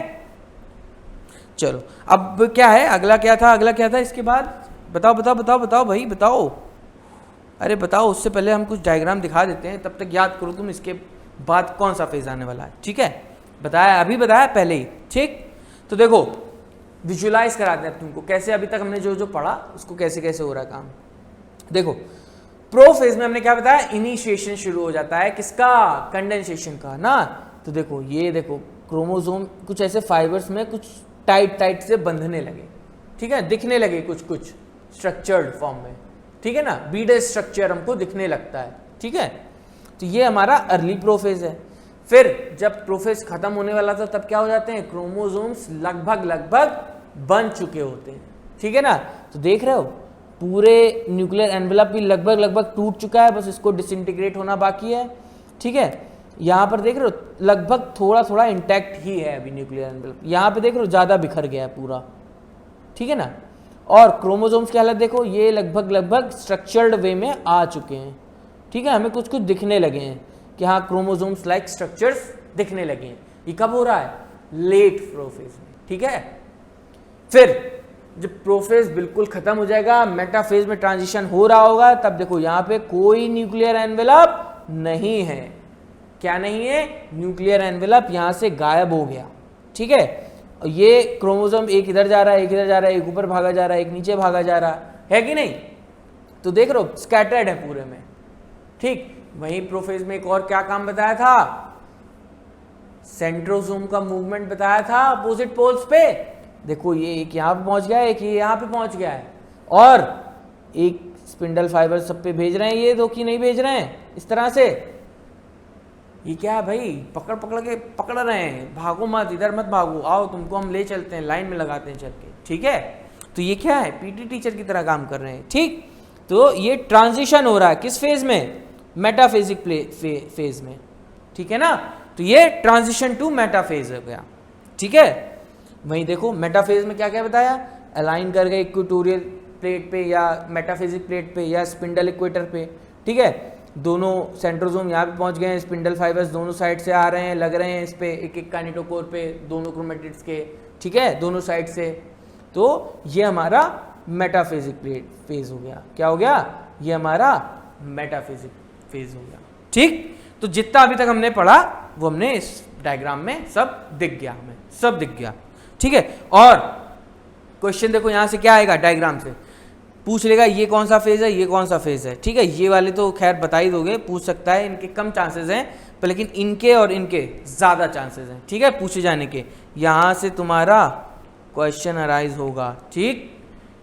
चलो अब क्या है, अगला क्या था इसके बाद, बताओ भाई बताओ, अरे बताओ, उससे पहले हम कुछ डायग्राम दिखा देते हैं, तब तक याद करो तुम इसके बाद कौन सा फेज आने वाला है, ठीक है। अभी बताया पहले ही, ठीक। तो देखो विजुलाइज कराते हैं तुमको कैसे, अभी तक हमने जो पढ़ा उसको कैसे कैसे हो रहा है काम। देखो प्रो फेज में हमने क्या बताया, इनिशिएशन शुरू हो जाता है किसका, कंडेंसेशन का ना। तो देखो ये देखो क्रोमोसोम कुछ ऐसे फाइबर्स में कुछ टाइट से बंधने लगे, ठीक है, दिखने लगे कुछ स्ट्रक्चर्ड फॉर्म में, ठीक है ना, बीडल स्ट्रक्चर हमको दिखने लगता है, ठीक है। तो ये हमारा अर्ली प्रोफेज है। फिर जब प्रोफेज खत्म होने वाला था तब क्या हो जाते हैं, क्रोमोसोम्स लगभग बन चुके होते हैं, ठीक है ना। तो देख रहे हो पूरे न्यूक्लियर एनवेलप भी लगभग टूट चुका है, बस इसको डिसइंटीग्रेट होना बाकी है, ठीक है। यहाँ पर देख रहे हो लगभग थोड़ा इंटैक्ट ही है अभी न्यूक्लियर एनवेलप, यहाँ पे देख रहे हो ज़्यादा बिखर गया है पूरा, ठीक है ना। और क्रोमोसोम्स की हालत देखो, ये लगभग स्ट्रक्चर्ड वे में आ चुके हैं, ठीक है। हमें कुछ दिखने लगे हैं कि हाँ क्रोमोसोम्स लाइक स्ट्रक्चर्स दिखने लगे हैं। ये कब हो रहा है, लेट प्रोफेज में, ठीक है। फिर जब प्रोफेज बिल्कुल खत्म हो जाएगा, मेटाफेज में ट्रांजिशन हो रहा होगा, तब देखो यहां पे कोई न्यूक्लियर एनवेलप नहीं है। क्या नहीं है? न्यूक्लियर एनवेलप यहां से गायब हो गया। ठीक है, ये क्रोमोसोम एक इधर जा रहा है, एक इधर जा रहा है, एक ऊपर भागा जा रहा है, एक नीचे भागा जा रहा है कि नहीं? तो देख रहे हो स्कैटर्ड है पूरे में। ठीक, वहीं प्रोफेज में एक और क्या काम बताया था, सेंट्रोसोम का मूवमेंट बताया था अपोजिट पोल्स पे। देखो ये एक यहां पे पहुंच गया है, एक ये यहां पे पहुंच गया है, और एक स्पिंडल फाइबर सब पे भेज रहे हैं ये दो कि नहीं भेज रहे हैं इस तरह से। ये क्या है भाई, पकड़ पकड़ के पकड़ रहे हैं, भागो मत, इधर मत भागो, आओ तुमको हम ले चलते हैं, लाइन में लगाते हैं चल के। ठीक है, तो ये क्या है, पीटी टीचर की तरह काम कर रहे हैं। ठीक, तो ये ट्रांजिशन हो रहा है किस फेज में? मेटाफेजिक फेज में। ठीक है ना, तो ये ट्रांजिशन टू मेटाफेज हो गया। ठीक है, वहीं देखो मेटाफेज में क्या क्या बताया, अलाइन कर गए इक्वेटोरियल प्लेट पे या मेटाफेजिक प्लेट पे या स्पिंडल इक्वेटर पे। ठीक है, दोनों सेंट्रोसोम यहाँ पे पहुंच गए हैं, स्पिंडल फाइबर्स दोनों साइड से आ रहे हैं, लग रहे हैं इस पे एक एक काइनेटोकोर पे, दोनों क्रोमेटिड्स के। ठीक है, दोनों साइड से। तो ये हमारा मेटाफेजिक फेज हो गया। क्या हो गया? ये हमारा मेटाफेजिक फेज हो गया। ठीक, तो जितना अभी तक हमने पढ़ा वो हमने इस डायग्राम में सब दिख गया, हमें सब दिख गया। ठीक है, और क्वेश्चन देखो यहां से क्या आएगा, डायग्राम से पूछ लेगा ये कौन सा फेज है, ये कौन सा फेज है। ठीक है, ये वाले तो खैर बता ही दोगे, पूछ सकता है, इनके कम चांसेस हैं, पर लेकिन इनके और इनके ज्यादा चांसेस हैं। ठीक है, पूछे जाने के। यहां से तुम्हारा क्वेश्चन अराइज होगा। ठीक,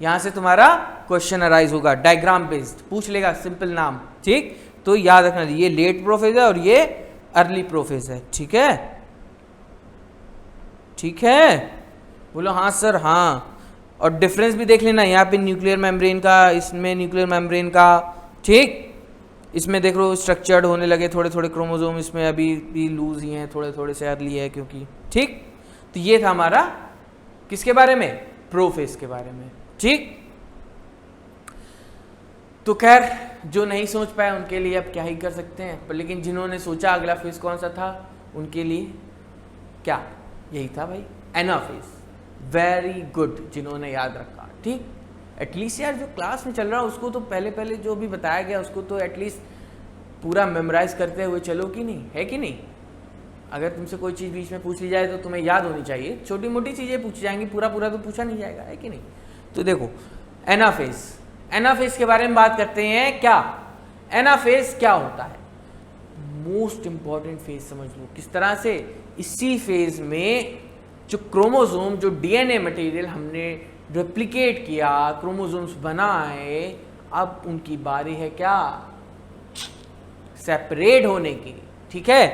यहां से तुम्हारा क्वेश्चन अराइज होगा, डायग्राम बेस्ड पूछ लेगा, सिंपल नाम। ठीक, तो याद रखना ये लेट प्रोफेज है और ये अर्ली प्रोफेज है। ठीक है, ठीक है, बोलो हाँ सर हाँ। और डिफरेंस भी देख लेना, यहाँ पे न्यूक्लियर मेम्ब्रेन का, इसमें न्यूक्लियर मेम्ब्रेन का। ठीक, इसमें देख लो स्ट्रक्चर्ड होने लगे थोड़े थोड़े क्रोमोसोम, इसमें अभी भी लूज ही हैं, थोड़े थोड़े से अर्ली है क्योंकि। ठीक, तो ये था हमारा किसके बारे में, प्रोफेज के बारे में। ठीक, तो खैर जो नहीं सोच पाए उनके लिए अब क्या ही कर सकते हैं, पर लेकिन जिन्होंने सोचा अगला फेज कौन सा था उनके लिए क्या, यही था भाई, एनाफेज। वेरी गुड जिन्होंने याद रखा। ठीक, एटलीस्ट यार जो क्लास में चल रहा है उसको तो पहले पहले जो भी बताया गया उसको तो एटलीस्ट पूरा मेमोराइज करते हुए चलो कि नहीं, है कि नहीं। अगर तुमसे कोई चीज़ बीच में पूछ ली जाए तो तुम्हें याद होनी चाहिए, छोटी मोटी चीज़ें पूछी जाएंगी, पूरा पूरा तो पूछा नहीं जाएगा, है कि नहीं। तो देखो एनाफेज, एनाफेज के बारे में बात करते हैं। क्या एनाफेज क्या होता है, मोस्ट इंपॉर्टेंट फेज समझ लो किस तरह से। इसी फेज में जो क्रोमोसोम, जो डीएनए मटेरियल हमने रेप्लिकेट किया, क्रोमोसोम्स बनाए, अब उनकी बारी है क्या, सेपरेट होने की। ठीक है,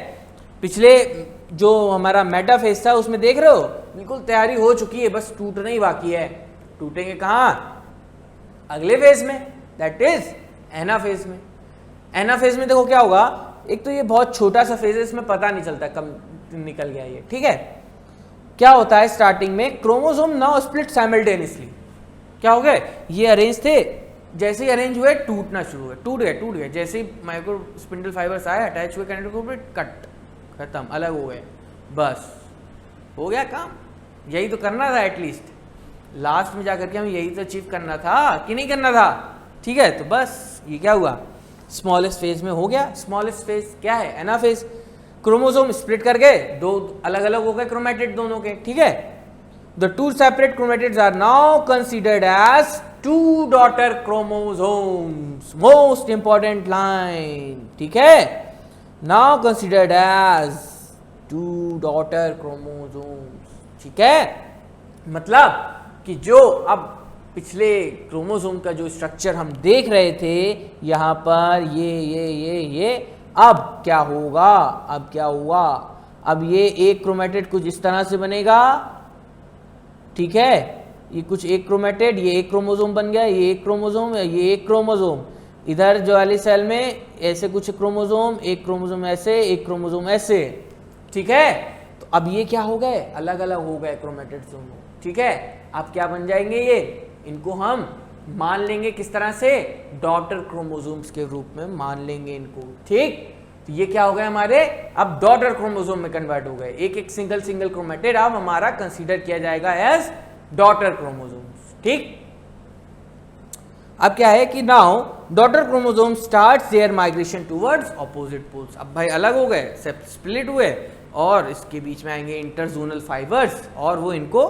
पिछले जो हमारा मेटाफेज था उसमें देख रहे हो बिल्कुल तैयारी हो चुकी है, बस टूटना ही बाकी है। टूटेंगे कहाँ, अगले फेज में, दैट इज एनाफेज में। एनाफेज में देखो क्या होगा, एक तो ये बहुत छोटा सा फेज है, इसमें पता नहीं चलता कब निकल गया ये। ठीक है, क्या होता है स्टार्टिंग में, क्रोमोसोम नाउ स्प्लिट साइमल्टेनियसली। क्या हो गए, ये अरेंज थे, जैसे ही अरेंज हुए टूटना शुरू हुए, टूट गए। जैसे ही माइक्रो स्पिंडल फाइबर्स आए, अटैच हुए काइनेटोकोर पे, कट, खत्म, अलग हो गए, बस हो गया काम। यही तो करना था एटलीस्ट, लास्ट में जाकर के हमें यही तो अचीव करना था कि नहीं करना था। ठीक है, तो बस ये क्या हुआ, स्मॉलेस्ट फेज में हो गया। स्मॉलेस्ट फेज क्या है, एनाफेज। क्रोमोसोम स्प्लिट कर गए, दो अलग अलग हो गए क्रोमेटिड दोनों के। ठीक है, the two separate chromatids are now considered as two daughter chromosomes. Most important line. ठीक है, now considered as two daughter chromosomes. ठीक है, मतलब कि जो अब पिछले क्रोमोसोम का जो स्ट्रक्चर हम देख रहे थे यहां पर, ये अब क्या होगा, अब क्या हुआ, अब ये एक क्रोमेटिड कुछ इस तरह से बनेगा। ठीक है, ये कुछ एक क्रोमेटिड, ये एक क्रोमोसोम बन गया, ये एक क्रोमोसोम, ये एक क्रोमोसोम, इधर जो वाली सेल में ऐसे कुछ क्रोमोसोम, एक क्रोमोसोम ऐसे, एक क्रोमोसोम ऐसे। ठीक है, तो अब ये क्या हो गए, अलग अलग हो गए क्रोमेटिड्स दोनों। ठीक है, अब क्या बन जाएंगे ये, इनको हम मान लेंगे किस तरह से, डॉटर क्रोमोसोम्स के रूप में मान लेंगे इनको। ठीक, तो ये क्या हो गए हमारे, अब डॉटर क्रोमोसोम में कन्वर्ट हो गए। एक एक सिंगल क्रोमेटिड अब हमारा कंसीडर किया जाएगा एज डॉटर क्रोमोसोम्स। ठीक। अब क्या है कि now daughter chromosome starts their migration towards opposite poles. अब भाई अलग हो गए, स्प्लिट हुए, और इसके बीच में आएंगे इंटरजोनल फाइबर्स और वो इनको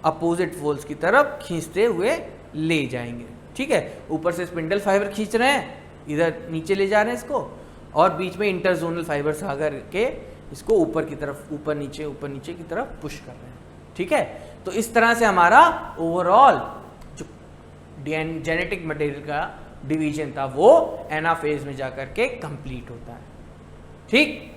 अपोजिट पोल्स की तरफ खींचते हुए ले जाएंगे। ठीक है, ऊपर से स्पिंडल फाइबर खींच रहे हैं, इधर नीचे ले जा रहे हैं इसको, और बीच में इंटरजोनल फाइबर्स आकर के इसको ऊपर की तरफ, ऊपर नीचे की तरफ पुश कर रहे हैं। ठीक है, तो इस तरह से हमारा ओवरऑल जो जेनेटिक मटेरियल का डिवीजन था वो एनाफेज में जाकर के कंप्लीट होता है। ठीक,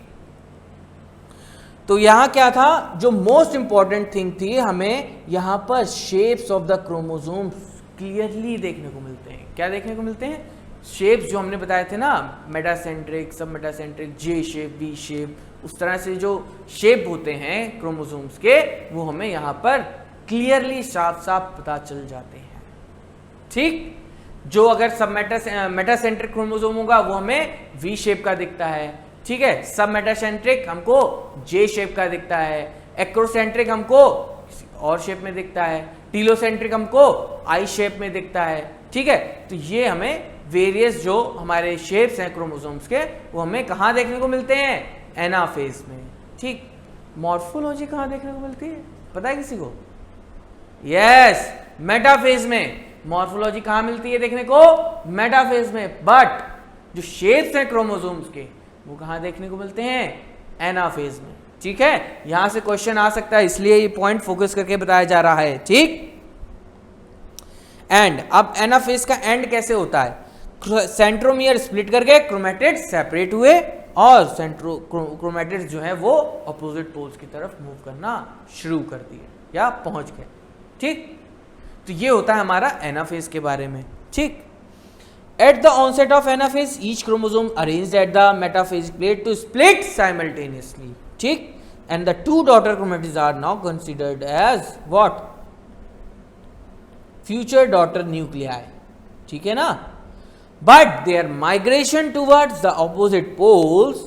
तो यहां क्या था, जो मोस्ट इंपॉर्टेंट थिंग थी, हमें यहां पर shapes of the chromosomes clearly देखने को मिलते हैं। क्या देखने को मिलते हैं? शेप्स जो हमने बताए थे ना, मेटासेंट्रिक, सब मेटासेंट्रिक, जे शेप, वी शेप, उस तरह से जो शेप होते हैं क्रोमोसोम्स के, वो हमें यहाँ पर क्लियरली साफ साफ पता चल जाते हैं। ठीक, जो अगर सब मेटासेंट्रिक क्रोमोसोम होगा वो हमें वी शेप का दिखता है। ठीक है, सब मेटासेंट्रिक हमको जे शेप का दिखता है, एक्रोसेंट्रिक हमको और शेप में दिखता है, टीलोसेंट्रिक हमको आई शेप में दिखता है। ठीक है, तो ये हमें वेरियस जो हमारे शेप्स हैं क्रोमोसोम्स के, वो हमें कहाँ देखने को मिलते हैं? एनाफेज में। ठीक, मॉर्फोलॉजी कहाँ देखने को मिलती है, पता है किसी को? यस, मेटाफेज में। मॉर्फोलॉजी कहाँ मिलती है देखने को? मेटाफेज में। बट जो शेप्स हैं क्रोमोसोम्स के, वो कहाँ देखने को मिलते हैं? एनाफेज में। ठीक है, यहां से क्वेश्चन आ सकता है, इसलिए ये पॉइंट फोकस करके बताया जा रहा है। ठीक, एंड अब एनाफेज का एंड कैसे होता है? सेंट्रोमियर स्प्लिट करके क्रोमेटिड सेपरेट हुए और क्रोमेटिड्स जो है वो अपोजिट पोल्स की तरफ मूव करना शुरू कर दिए या पहुंच गए। ठीक, तो ये होता है हमारा एनाफेज के बारे में। ठीक, at the onset of anaphase each chromosome arranged at the metaphasic plate to split simultaneously. ठीक, and the two daughter chromatids are now considered as what? Future daughter nuclei. ठीक है ना, but their migration towards the opposite poles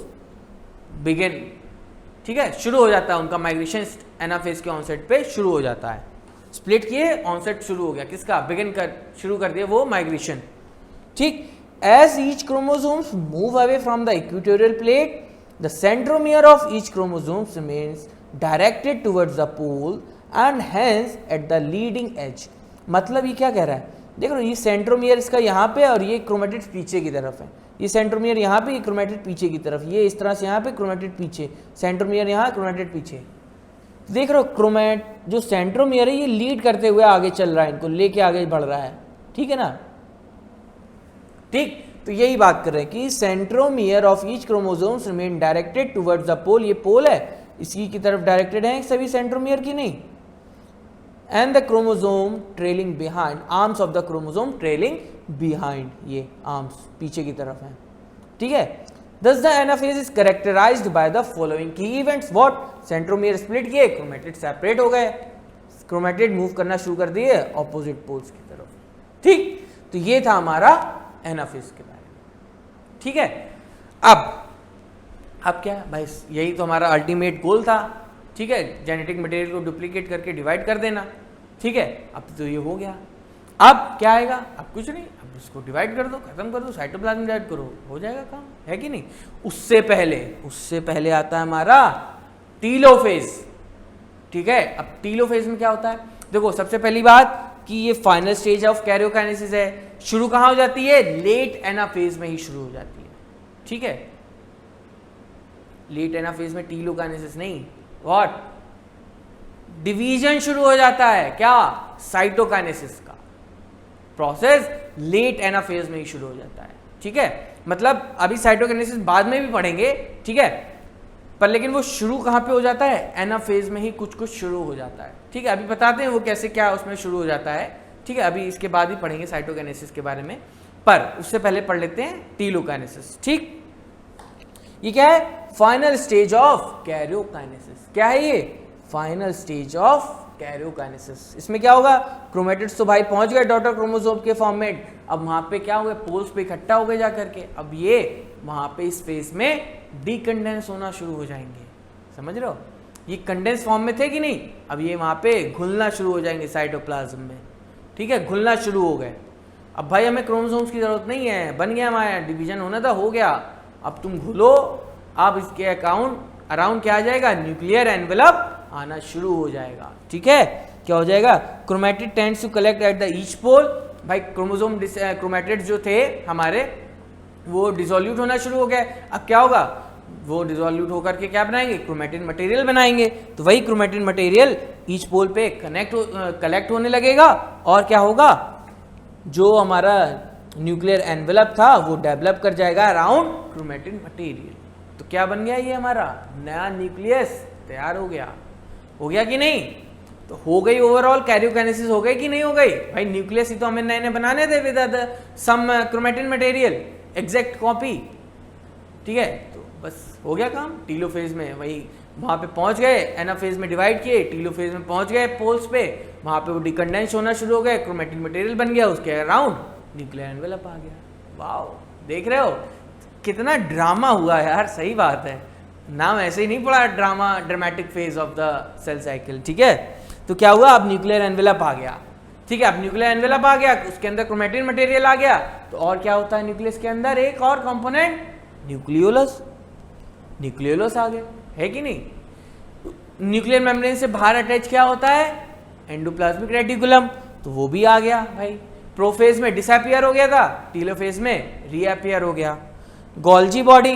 begin. ठीक है, शुरू हो जाता है उनका माइग्रेशन एनाफेज के ऑनसेट पे शुरू हो जाता है। स्प्लिट किए, ऑनसेट शुरू हो गया, किसका? बिगिन कर, शुरू कर दिया वो माइग्रेशन। ठीक, as each chromosomes move away from the equatorial plate the centromere of each chromosomes remains directed towards the pole and hence at the leading edge. मतलब ये क्या कह रहा है? देखो, ये सेंट्रोमियर इसका यहाँ पे और ये क्रोमेटिड पीछे की तरफ है। ये सेंट्रोमियर यहाँ पे, ये क्रोमेटिड पीछे की तरफ, ये इस तरह से यहाँ पे क्रोमेटिड पीछे, सेंट्रोमियर यहाँ, क्रोमेटिड पीछे। देख रहे हो, क्रोमेट जो सेंट्रोमियर है ये लीड करते हुए आगे चल रहा है, इनको लेके आगे बढ़ रहा है। ठीक है ना? ठीक, तो यही बात कर रहे हैं कि centromere of each chromosomes remain directed towards the pole. ये पोल है, इसी की तरफ डायरेक्टेड है सभी सेंट्रोमियर की, नहीं। And the chromosome trailing behind, arms of the chromosome trailing behind, ये आर्म्स पीछे की तरफ हैं। ठीक है, thus the anaphase is characterized by the following key events. what? Centromere split किए, क्रोमेटिड सेपरेट हो गए, क्रोमेटिड मूव करना शुरू कर दिए ऑपोजिट पोल्स की तरफ। ठीक, तो ये था हमारा एनाफेज के बारे में। ठीक है, अब क्या भाई, यही तो हमारा अल्टीमेट गोल था। ठीक है, जेनेटिक मटेरियल को डुप्लीकेट करके डिवाइड कर देना। ठीक है, अब तो ये हो गया। अब क्या आएगा? अब कुछ नहीं, अब इसको डिवाइड कर दो, खत्म कर दो, साइटोप्लाज्म डिवाइड करो, हो जाएगा काम, है कि नहीं? उससे पहले आता है हमारा टीलोफेज। ठीक है, अब टीलोफेज में क्या होता है? देखो, सबसे पहली बात कि ये फाइनल स्टेज ऑफ कैरियोकाइनेसिस है। शुरू कहाँ हो जाती है? लेट एनाफेज में ही शुरू हो जाती है। ठीक है, लेट एनाफेज में टीलोकाइनेसिस नहीं, व्हाट? डिवीजन शुरू हो जाता है। क्या? साइटोकाइनेसिस का प्रोसेस लेट एनाफेज में ही शुरू हो जाता है। ठीक है, मतलब अभी साइटोकाइनेसिस बाद में भी पढ़ेंगे। ठीक है, पर लेकिन वो शुरू कहाँ पे हो जाता है? एनाफेज में ही कुछ शुरू हो जाता है। ठीक है, अभी बताते हैं वो कैसे, क्या उसमें शुरू हो जाता है। ठीक है, अभी इसके बाद ही पढ़ेंगे साइटोकाइनेसिस के बारे में, पर उससे पहले पढ़ लेते हैं टीलोकाइनेसिस। ठीक, ये क्या है? Final stage of karyokinesis. क्या है ये? Final stage of karyokinesis. इसमें क्या होगा? क्रोमेटिड्स तो भाई पहुंच गए डॉटर क्रोमोसोम के फॉर्म में, अब वहां पे क्या हो गया? पोल्स पे इकट्ठा हो गए जा करके, अब ये वहां पे इस फेज में डीकंडेंस होना शुरू हो जाएंगे। समझ रहे हो? ये कंडेंस फॉर्म में थे कि नहीं, अब ये वहां पे घुलना शुरू हो जाएंगे साइटोप्लाज्म में। ठीक है, घुलना शुरू हो गए। अब भाई हमें क्रोमोसोम्स की जरूरत नहीं है, बन गया हमारा डिवीजन होना था, हो गया। अब तुम घुलो, अब इसके अराउंड क्या आ जाएगा, न्यूक्लियर एनवेलप आना शुरू हो जाएगा। ठीक है, क्या हो जाएगा, chromatid tends to collect at the each pole. भाई क्रोमोसोम क्रोमैटिड जो थे हमारे वो डिसोल्यूट होना शुरू हो गए। अब क्या होगा, वो डिसोल्यूट होकर के क्या बनाएंगे, क्रोमैटिन मटेरियल बनाएंगे। तो वही क्रोमैटिन मटेरियल ईच पोल पे कलेक्ट होने लगेगा और क्या होगा, जो हमारा न्यूक्लियर एनवेलप था वो डेवलप कर जाएगा अराउंड क्रोमैटिन मटेरियल। तो क्या बन गया, ये हमारा नया न्यूक्लियस तैयार हो गया कि नहीं। तो हो गई ओवरऑल कैरियोकाइनेसिस, हो गई कि नहीं हो गई। भाई न्यूक्लियस ही तो हमें नए नए बनाने थे with some chromatin material, exact copy. ठीक है, तो बस हो गया काम। टीलोफेज में वही वहाँ पे पहुँच गए, एनाफेज में डिवाइड किए, टीलोफेज में पहुँच गए पोल्स पे, वहाँ पे वो डिकंडेंस होना शुरू हो गए, क्रोमैटिन मटेरियल बन गया, उसके अराउंड न्यूक्लियर एनवेलप आ गया। वाओ, देख रहे हो कितना ड्रामा हुआ यार, सही बात है, नाम ऐसे ही नहीं पड़ा, dramatic phase of the cell cycle. ठीक है, तो क्या हुआ, अब न्यूक्लियर एनवेलप आ गया। ठीक है, अब न्यूक्लियर एनवेलप आ गया, उसके अंदर क्रोमैटिन मटेरियल आ गया, तो और क्या होता है न्यूक्लियस के अंदर, एक और कंपोनेंट न्यूक्लियोलस आ गए, है कि नहीं। न्यूक्लियर मेम्ब्रेन से बाहर अटैच क्या होता है, एंडोप्लाज्मिक रेटिकुलम, तो वो भी आ गया भाई। प्रोफेज में डिसअपियर हो गया था, टीलोफेज में रीअपियर हो गया। गोल्जी बॉडी,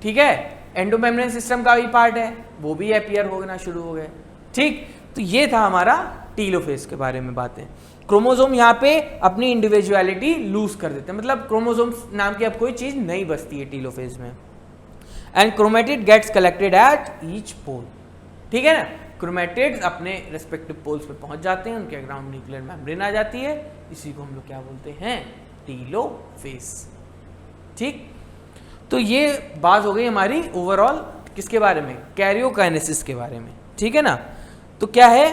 ठीक है, एंडोमेम्ब्रेन सिस्टम का भी पार्ट है, वो भी अपीयर होना शुरू हो गए। ठीक, तो ये था हमारा टीलोफेज के बारे में बातें। क्रोमोसोम यहाँ पे अपनी इंडिविजुअलिटी लूज कर देते हैं, मतलब क्रोमोसोम्स नाम की अब कोई चीज नहीं बचती है टीलोफेज में। And chromatid gets collected at each pole. ठीक है ना, क्रोमैटिड्स अपने रेस्पेक्टिव पोल्स पे पहुंच जाते हैं, उनके अराउंड न्यूक्लियर मेम्ब्रेन आ जाती है, इसी को हम लोग क्या बोलते हैं, टीलोफेज। ठीक, तो ये बात हो गई हमारी ओवरऑल किसके बारे में, कैरियोकाइनेसिस के बारे में। ठीक है ना, तो क्या है,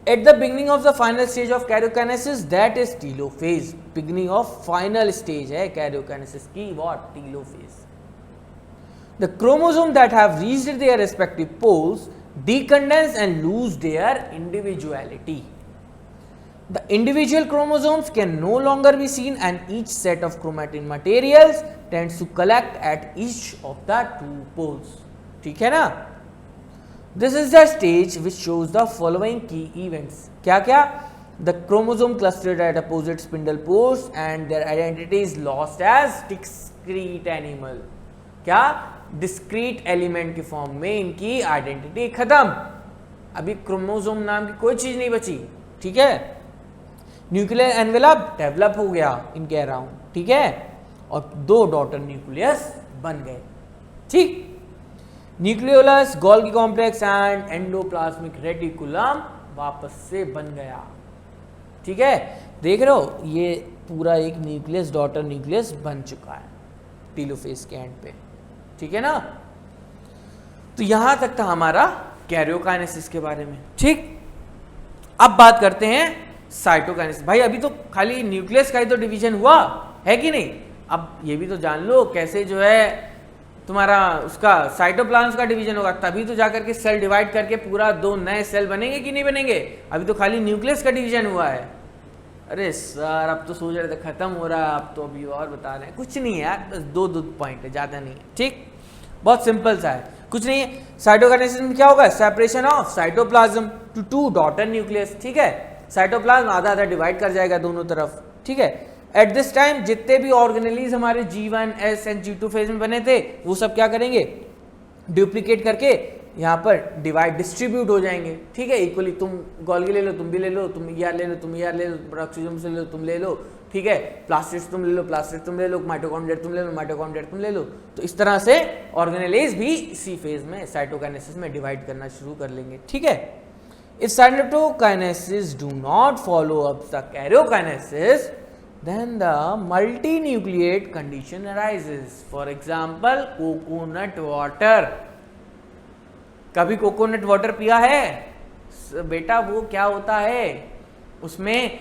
at the beginning of the final stage of karyokinesis that is telophase. Beginning of final stage है कैरियोकाइनेसिस की, what, telophase. The chromosome that have reached their respective poles decondense and lose their individuality. The individual chromosomes can no longer be seen and each set of chromatin materials tends to collect at each of the two poles. ठीक है ना, this is the stage which shows the following key events. क्या क्या, the chromosome clustered at opposite spindle poles and their identity is lost as discrete animal. क्या, discrete element के form में इनकी identity खत्म, अभी क्रोमोसोम नाम की कोई चीज नहीं बची। ठीक है, न्यूक्लियर एनवेलप डेवलप हो गया इनके अराउंड, ठीक है, और दो डॉटर न्यूक्लियस बन गए। ठीक, nucleolus, Golgi complex and endoplasmic reticulum वापस से बन गया। ठीक है, देख रहे हो, ये पूरा एक न्यूक्लियस, डॉटर न्यूक्लियस बन चुका है टीलोफेज के एंड पे। ठीक है ना, तो यहां तक था हमारा कैरियोकाइनेसिस के बारे में। ठीक, अब बात करते हैं साइटोकाइनेसिस। भाई अभी तो खाली न्यूक्लियस का ही तो डिवीजन हुआ है कि नहीं, अब ये भी तो जान लो कैसे जो है तुम्हारा उसका साइटोप्लाज्म का डिवीजन होगा, तभी तो जाकर के सेल डिवाइड करके पूरा दो नए सेल बनेंगे कि नहीं बनेंगे। अभी तो खाली न्यूक्लियस का डिवीजन हुआ है। अरे सर अब तो सोच रहे थे खत्म हो रहा है, अब तो अभी और बता रहे हैं। कुछ नहीं है यार, बस दो पॉइंट है, ज्यादा नहीं है। ठीक, बहुत सिंपल सा है, कुछ नहीं है। साइटोकाइनेसिस में क्या होगा, separation of cytoplasm to two daughter nucleus. ठीक है, साइटोप्लाज्म आधा आधा डिवाइड कर जाएगा दोनों तरफ। ठीक है, एट दिस टाइम जितने भी ऑर्गेनेलीज हमारे G1, S and G2 phase में बने थे वो सब क्या करेंगे, डुप्लीकेट करके यहाँ पर डिवाइड डिस्ट्रीब्यूट हो जाएंगे। ठीक है, इक्वली, तुम गोल्गी ले लो, तुम भी ले लो, तुम ER ले लो, तुम ER ले लो, प्रोक्सिजम से ले लो, तुम ले लो। ठीक है, प्लास्टिड्स तुम ले लो, प्लास्टिड तुम ले लो, माइटोकॉन्ड्रिया तुम ले लो, माइटोकॉन्ड्रिया तुम ले लो। तो इस तरह से ऑर्गेनेलीज भी इसी फेज में साइटोकाइनेसिस में डिवाइड करना शुरू कर लेंगे। ठीक है, if cytokinesis do not follow up the karyokinesis then the multinucleate condition arises. For example, coconut water. कभी कोकोनट वाटर पिया है बेटा, वो क्या होता है, उसमें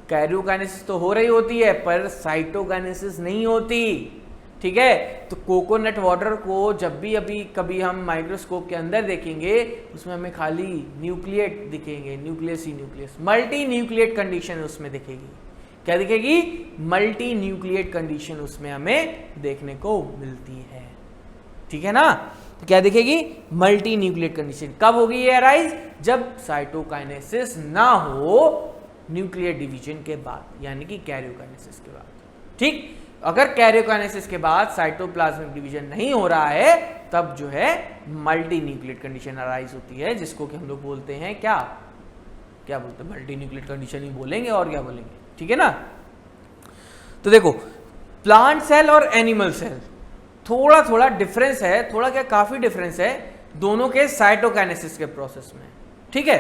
कैरियोकाइनेसिस तो हो रही होती है पर साइटोकाइनेसिस नहीं होती। ठीक है। तो कोकोनट वाटर को जब भी अभी कभी हम माइक्रोस्कोप के अंदर देखेंगे उसमें हमें खाली न्यूक्लिएट दिखेंगे, न्यूक्लियस ही न्यूक्लियस, मल्टी न्यूक्लिएट कंडीशन उसमें दिखेगी। क्या दिखेगी? मल्टी न्यूक्लिएट कंडीशन उसमें हमें देखने को मिलती है, ठीक है ना। तो क्या दिखेगी? Multi nucleate condition. कब होगी ये अराइज? जब साइटोकाइनेसिस ना हो न्यूक्लियर डिवीजन के बाद, यानी कि कैरियोकाइनेसिस के बाद, ठीक। अगर कैरियोकाइनेसिस के बाद साइटोप्लाज्मिक डिवीजन नहीं हो रहा है तब जो है मल्टी न्यूक्लिएट कंडीशन अराइज होती है, जिसको कि हम लोग बोलते हैं क्या बोलते हैं? मल्टी न्यूक्लिएट कंडीशन ही बोलेंगे और क्या बोलेंगे, ठीक है ना। तो देखो प्लांट सेल और एनिमल सेल थोड़ा थोड़ा डिफरेंस है, थोड़ा क्या काफी डिफरेंस है दोनों के साइटोकाइनेसिस के प्रोसेस में, ठीक है।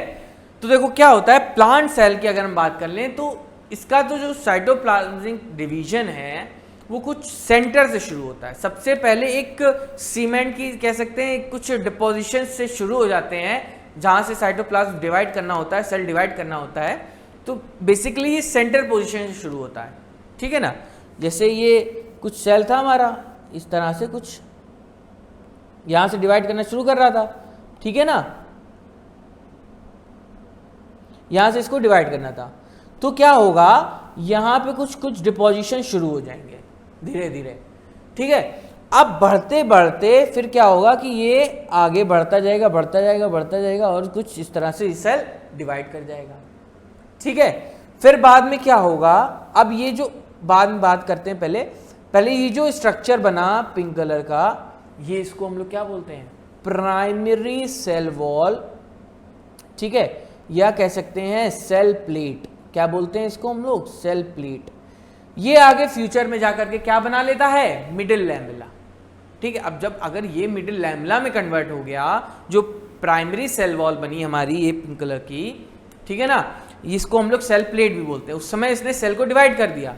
तो देखो क्या होता है, प्लांट सेल की अगर हम बात कर लें तो इसका तो जो साइटोप्लाज्मिक डिवीजन है वो कुछ सेंटर से शुरू होता है। सबसे पहले एक सीमेंट की कह सकते हैं कुछ डिपोजिशन से शुरू हो जाते हैं, जहां से साइटोप्लाज्म डिवाइड करना होता है, सेल डिवाइड करना होता है। तो बेसिकली ये सेंटर पोजीशन से शुरू होता है, ठीक है ना। जैसे ये कुछ सेल था हमारा, इस तरह से कुछ यहां से डिवाइड करना शुरू कर रहा था, ठीक है ना, यहां से इसको डिवाइड करना था। तो क्या होगा, यहां पे कुछ डिपोजिशन शुरू हो जाएंगे धीरे धीरे, ठीक है। अब बढ़ते बढ़ते फिर क्या होगा कि ये आगे बढ़ता जाएगा बढ़ता जाएगा बढ़ता जाएगा और कुछ इस तरह से सेल डिवाइड कर जाएगा, ठीक है। फिर बाद में क्या होगा, अब ये जो बाद में बात करते हैं, पहले ये जो स्ट्रक्चर बना पिंक कलर का, ये इसको हम लोग क्या बोलते हैं? प्राइमरी सेल वॉल, ठीक है, या कह सकते हैं सेल प्लेट। क्या बोलते हैं इसको हम लोग? Cell plate. ये आगे फ्यूचर में जाकर के क्या बना लेता है? मिडिल लैमेला, ठीक है। अब जब अगर ये मिडिल लैमेला में कन्वर्ट हो गया, जो प्राइमरी सेल वॉल बनी हमारी ये पिंक कलर की, ठीक है ना, इसको हम लोग सेल प्लेट भी बोलते हैं। उस समय इसने सेल को डिवाइड कर दिया,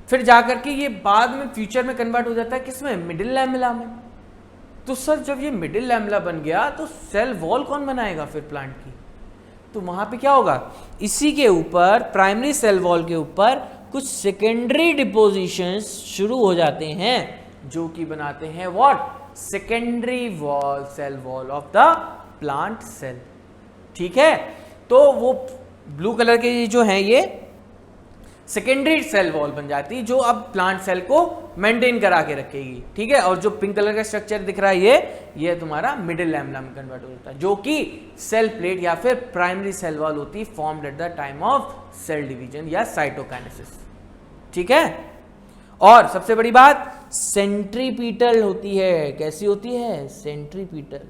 फिर जाकर के ये बाद में फ्यूचर में कन्वर्ट हो जाता है किसमें? मिडिल लैमेला में। तो सर जब ये मिडिल लैमेला बन गया तो सेल वॉल कौन बनाएगा फिर प्लांट की? तो वहां पे क्या होगा, इसी के ऊपर प्राइमरी सेल वॉल के ऊपर कुछ सेकेंडरी डिपोजिशंस शुरू हो जाते हैं, जो कि बनाते हैं what? Secondary wall, cell wall of the plant cell, ठीक है। तो वो ब्लू कलर के जो हैं ये सेकेंडरी सेल वॉल बन जाती है, जो अब प्लांट सेल को मेंटेन करा के रखेगी, ठीक है। और जो पिंक कलर का स्ट्रक्चर दिख रहा है ये तुम्हारा मिडिल लैमेला में कन्वर्ट हो जाता है, जो कि सेल प्लेट या फिर प्राइमरी सेल वॉल होती है, formed at the time of cell division या साइटोकाइनेसिस, ठीक है। और सबसे बड़ी बात सेंट्रीपीटल होती है। कैसी होती है? सेंट्रीपीटल।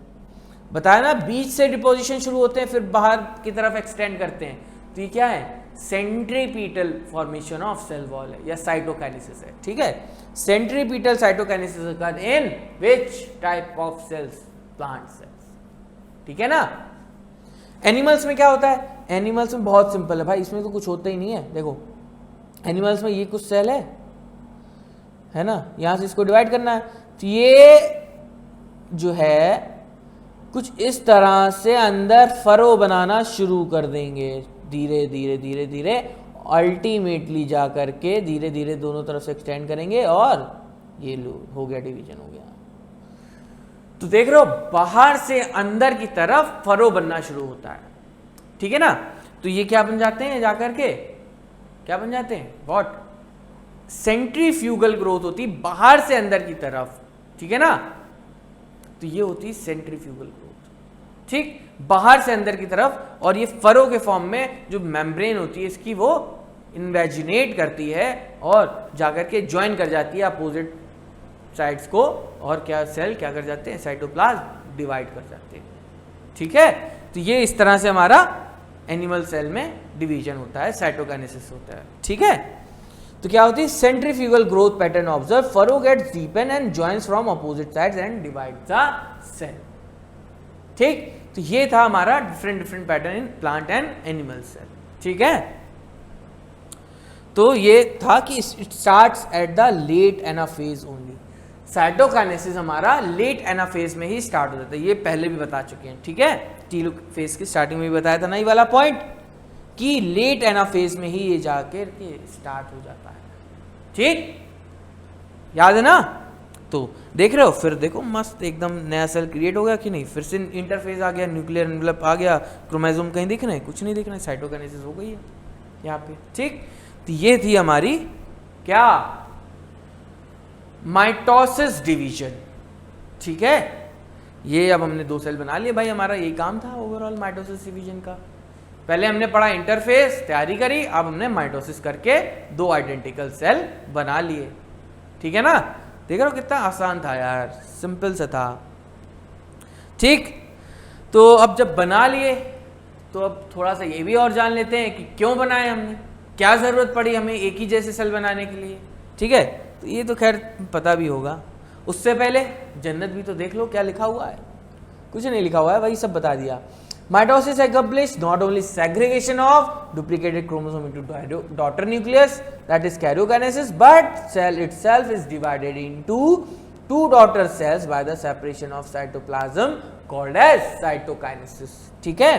बताया ना, बीच से डिपोजिशन शुरू होते हैं फिर बाहर की तरफ एक्सटेंड करते हैं। तो ये क्या है? Centripetal formation of cell wall है या साइटोकाइनेसिस है, ठीक है। Centripetal cytokinesis occur in which type of cells? Plant cells, ठीक है ना। एनिमल्स में क्या होता है? एनिमल्स में बहुत सिंपल है भाई, इसमें तो कुछ होता ही नहीं है। देखो एनिमल्स में ये कुछ सेल है ना, यहां से इसको डिवाइड करना है, तो ये जो है कुछ इस तरह से अंदर फरो बनाना शुरू कर देंगे धीरे धीरे धीरे धीरे, अल्टीमेटली जा करके धीरे धीरे दोनों तरफ से एक्सटेंड करेंगे और ये लो हो गया, डिवीजन हो गया। तो देख रहे हो बाहर से अंदर की तरफ फरो बनना शुरू होता है, ठीक है ना। तो ये क्या बन जाते हैं, जाकर के क्या बन जाते हैं? व्हाट? सेंट्रीफ्यूगल ग्रोथ होती है बाहर से अंदर की तरफ, ठीक है ना। तो ये होती है सेंट्रीफ्यूगल ग्रोथ, ठीक, बाहर से अंदर की तरफ। और ये फरो के फॉर्म में जो मेम्ब्रेन होती है इसकी वो इन्वेजिनेट करती है और जाकर के ज्वाइन कर जाती है अपोजिट साइड्स को, और क्या सेल क्या कर जाते हैं? साइटोप्लाज्म डिवाइड कर जाते हैं, ठीक है। तो ये इस तरह से हमारा एनिमल सेल में डिवीजन होता है, साइटोकाइनेसिस होता है, ठीक है। तो क्या होती है? Centrifugal growth pattern observe, furrow gets deepen and joins from opposite sides and divide the cell, ठीक। तो ये था हमारा different pattern in plant and animal cell, ठीक है। तो ये था कि it starts at the late anaphase only. Cytokinesis हमारा लेट एनाफेज में ही स्टार्ट हो जाता है, ये पहले भी बता चुके हैं, ठीक है। टीलोफेज की स्टार्टिंग में भी बताया था ना ये वाला पॉइंट, कि लेट एनाफेज में ही ये जाकर के स्टार्ट हो जाता है, ठीक, याद है ना। तो देख रहे हो, फिर देखो मस्त एकदम नया सेल क्रिएट हो गया कि नहीं, फिर से इंटरफेस आ गया, न्यूक्लियर एनवेलप आ गया, क्रोमोसोम कहीं दिख रहे हैं, कुछ नहीं दिख रहा है, साइटोकाइनेसिस हो गई है यहाँ पे। ठीक, तो ये थी हमारी क्या, माइटोसिस डिवीजन। ठीक है, ये अब हमने 2 सेल बना लिए भाई, हमारा यही काम था ओवरऑल माइटोसिस डिवीजन का। पहले हमने पढ़ा इंटरफेस, तैयारी करी, अब हमने माइटोसिस करके 2 आइडेंटिकल सेल बना लिए। ठीक है ना, देख रहे हो कितना आसान था यार, सिंपल सा था। ठीक, तो अब जब बना लिए तो अब थोड़ा सा ये भी और जान लेते हैं कि क्यों बनाए हमने, क्या ज़रूरत पड़ी हमें एक ही जैसे सेल बनाने के लिए। ठीक है, तो ये तो खैर पता भी होगा। उससे पहले जन्नत भी तो देख लो क्या लिखा हुआ है, कुछ नहीं लिखा हुआ है, वही सब बता दिया। Mitosis accomplishes not only segregation of duplicated chromosome into daughter nucleus, that is karyokinesis, but cell itself is divided into 2 daughter cells by the separation of cytoplasm called as cytokinesis. ठीक है,